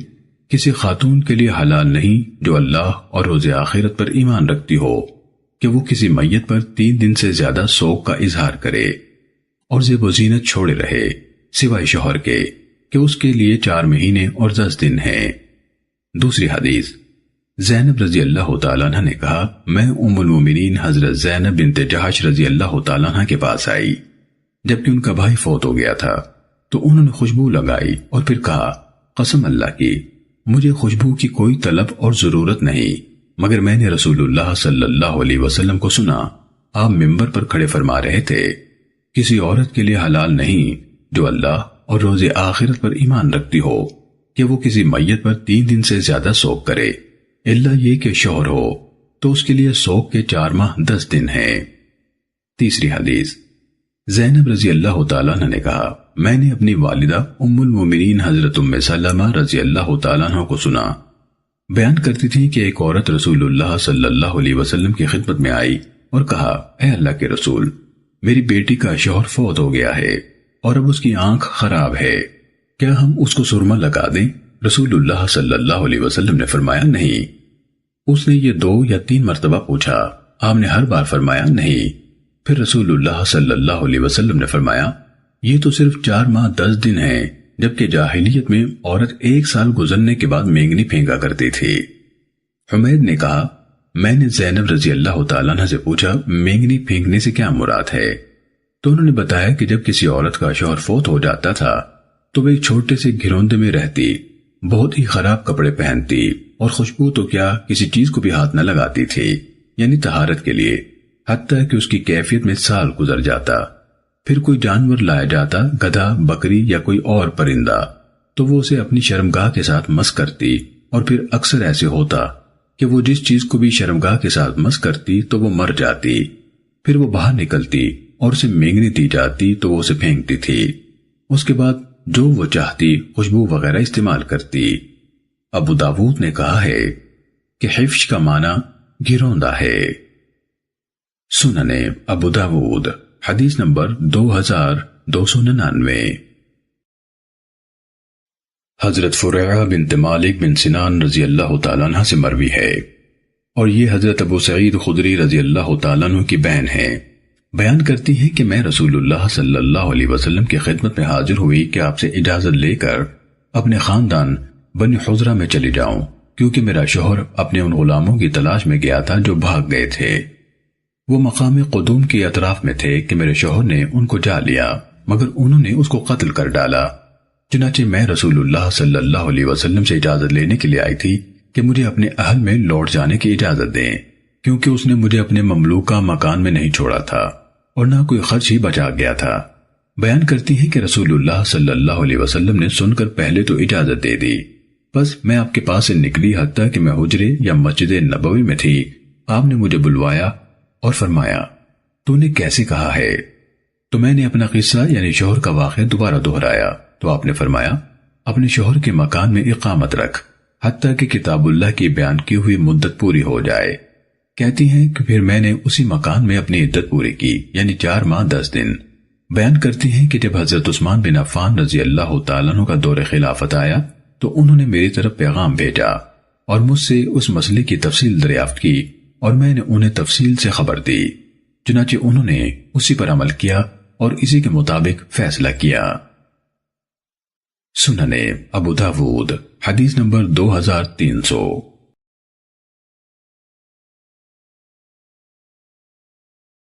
کسی خاتون کے لیے حلال نہیں جو اللہ اور روز آخرت پر ایمان رکھتی ہو کہ وہ کسی میت پر 3 دن سے زیادہ سوگ کا اظہار کرے اور زیب و زینت چھوڑے رہے سوائے شوہر کے کہ اس کے لیے 4 مہینے اور 10 دن ہیں۔ دوسری حدیث، زینب رضی اللہ تعالیٰ عنہ نے کہا میں ام المومنین حضرت زینب بنت جہش رضی اللہ تعالیٰ عنہ کے پاس آئی جبکہ ان کا بھائی فوت ہو گیا تھا، تو انہوں نے خوشبو لگائی اور پھر کہا قسم اللہ کی مجھے خوشبو کی کوئی طلب اور ضرورت نہیں، مگر میں نے رسول اللہ صلی اللہ علیہ وسلم کو سنا آپ منبر پر کھڑے فرما رہے تھے کسی عورت کے لیے حلال نہیں جو اللہ اور روز آخرت پر ایمان رکھتی ہو کہ وہ کسی میت پر 3 دن سے زیادہ سوگ کرے، الا یہ کہ شوہر ہو تو اس کے لیے سوگ کے 4 ماہ 10 دن ہیں۔ تیسری حدیث، زینب رضی اللہ تعالیٰ عنہ نے کہا میں نے اپنی والدہ ام المومنین حضرت ام سلمہ رضی اللہ تعالیٰ عنہ کو سنا بیان کرتی تھی کہ ایک عورت رسول اللہ صلی اللہ علیہ وسلم کی خدمت میں آئی اور کہا اے اللہ کے رسول میری بیٹی کا شوہر فوت ہو گیا ہے اور اب اس کی آنکھ خراب ہے، کیا ہم اس کو سرما لگا دیں؟ رسول اللہ صلی اللہ علیہ وسلم نے فرمایا نہیں۔ اس نے یہ 2 یا 3 مرتبہ پوچھا، آپ نے ہر بار فرمایا نہیں۔ پھر رسول اللہ صلی اللہ علیہ وسلم نے فرمایا یہ تو صرف 4 ماہ 10 دن ہیں، جبکہ جاہلیت میں عورت 1 سال گزرنے کے بعد مینگنی پھینکا کرتی تھی۔ حمید نے کہا میں نے زینب رضی اللہ تعالیٰ عنہ سے پوچھا مینگنی پھینکنے سے کیا مراد ہے؟ تو انہوں نے بتایا کہ جب کسی عورت کا شوہر فوت ہو جاتا تھا تو وہ ایک چھوٹے سے گھروندے میں رہتی، بہت ہی خراب کپڑے پہنتی اور خوشبو تو کیا کسی چیز کو بھی ہاتھ نہ لگاتی تھی، یعنی طہارت کے لیے، حتیٰ کہ اس کی کیفیت میں سال گزر جاتا۔ پھر کوئی جانور لایا جاتا، گدھا، بکری یا کوئی اور پرندہ، تو وہ اسے اپنی شرمگاہ کے ساتھ مس کرتی، اور پھر اکثر ایسے ہوتا کہ وہ جس چیز کو بھی شرمگاہ کے ساتھ مس کرتی تو وہ مر جاتی۔ پھر وہ باہر نکلتی اور اسے مینگنی دی جاتی تو وہ اسے پھینکتی تھی۔ اس کے بعد جو وہ چاہتی خوشبو وغیرہ استعمال کرتی۔ ابو داود نے کہا ہے کہ حفش کا معنی گروندہ ہے۔ سنن ابو داود حدیث نمبر 2299۔ حضرت فرعہ بنت مالک بن سنان رضی اللہ تعالیٰ عنہ سے مروی ہے، اور یہ حضرت ابو سعید خدری رضی اللہ تعالیٰ عنہ کی بہن ہے۔ بیان کرتی ہیں کہ میں رسول اللہ صلی اللہ علیہ وسلم کی خدمت میں حاضر ہوئی کہ آپ سے اجازت لے کر اپنے خاندان بنی حضرہ میں چلی جاؤں، کیونکہ میرا شوہر اپنے ان غلاموں کی تلاش میں گیا تھا جو بھاگ گئے تھے۔ وہ مقام قدوم کے اطراف میں تھے کہ میرے شوہر نے ان کو جا لیا، مگر انہوں نے اس کو قتل کر ڈالا۔ چنانچہ میں رسول اللہ صلی اللہ علیہ وسلم سے اجازت لینے کے لیے آئی تھی کہ مجھے اپنے اہل میں لوٹ جانے کی اجازت دیں، کیونکہ اس نے مجھے اپنے مملوکہ مکان میں نہیں چھوڑا تھا اور نہ کوئی خرچ ہی بچا گیا تھا۔ بیان کرتی ہیں کہ رسول اللہ صلی اللہ علیہ وسلم نے سن کر پہلے تو اجازت دے دی، بس میں آپ کے پاس سے نکلی، حتیٰ کہ میں حجرے یا مسجد نبوی میں تھی۔ آپ نے مجھے بلوایا اور فرمایا، تو نے کیسے کہا ہے؟ تو میں نے اپنا قصہ یعنی شوہر کا واقعہ دوبارہ دہرایا، تو آپ نے فرمایا، اپنے شوہر کے مکان میں اقامت رکھ حتیٰ کہ کتاب اللہ کی بیان کی ہوئی مدت پوری ہو جائے۔ کہتی ہیں کہ پھر میں نے اسی مکان میں اپنی عدت پوری کی، یعنی 4 ماہ 10 دن۔ بیان کرتی ہیں کہ جب حضرت عثمان بن عفان رضی اللہ تعالیٰ عنہ کا دور خلافت آیا تو انہوں نے میری طرف پیغام بھیجا اور مجھ سے اس مسئلے کی تفصیل دریافت کی، اور میں نے انہیں تفصیل سے خبر دی۔ چنانچہ انہوں نے اسی پر عمل کیا اور اسی کے مطابق فیصلہ کیا۔ سنن ابو داود حدیث نمبر 2300۔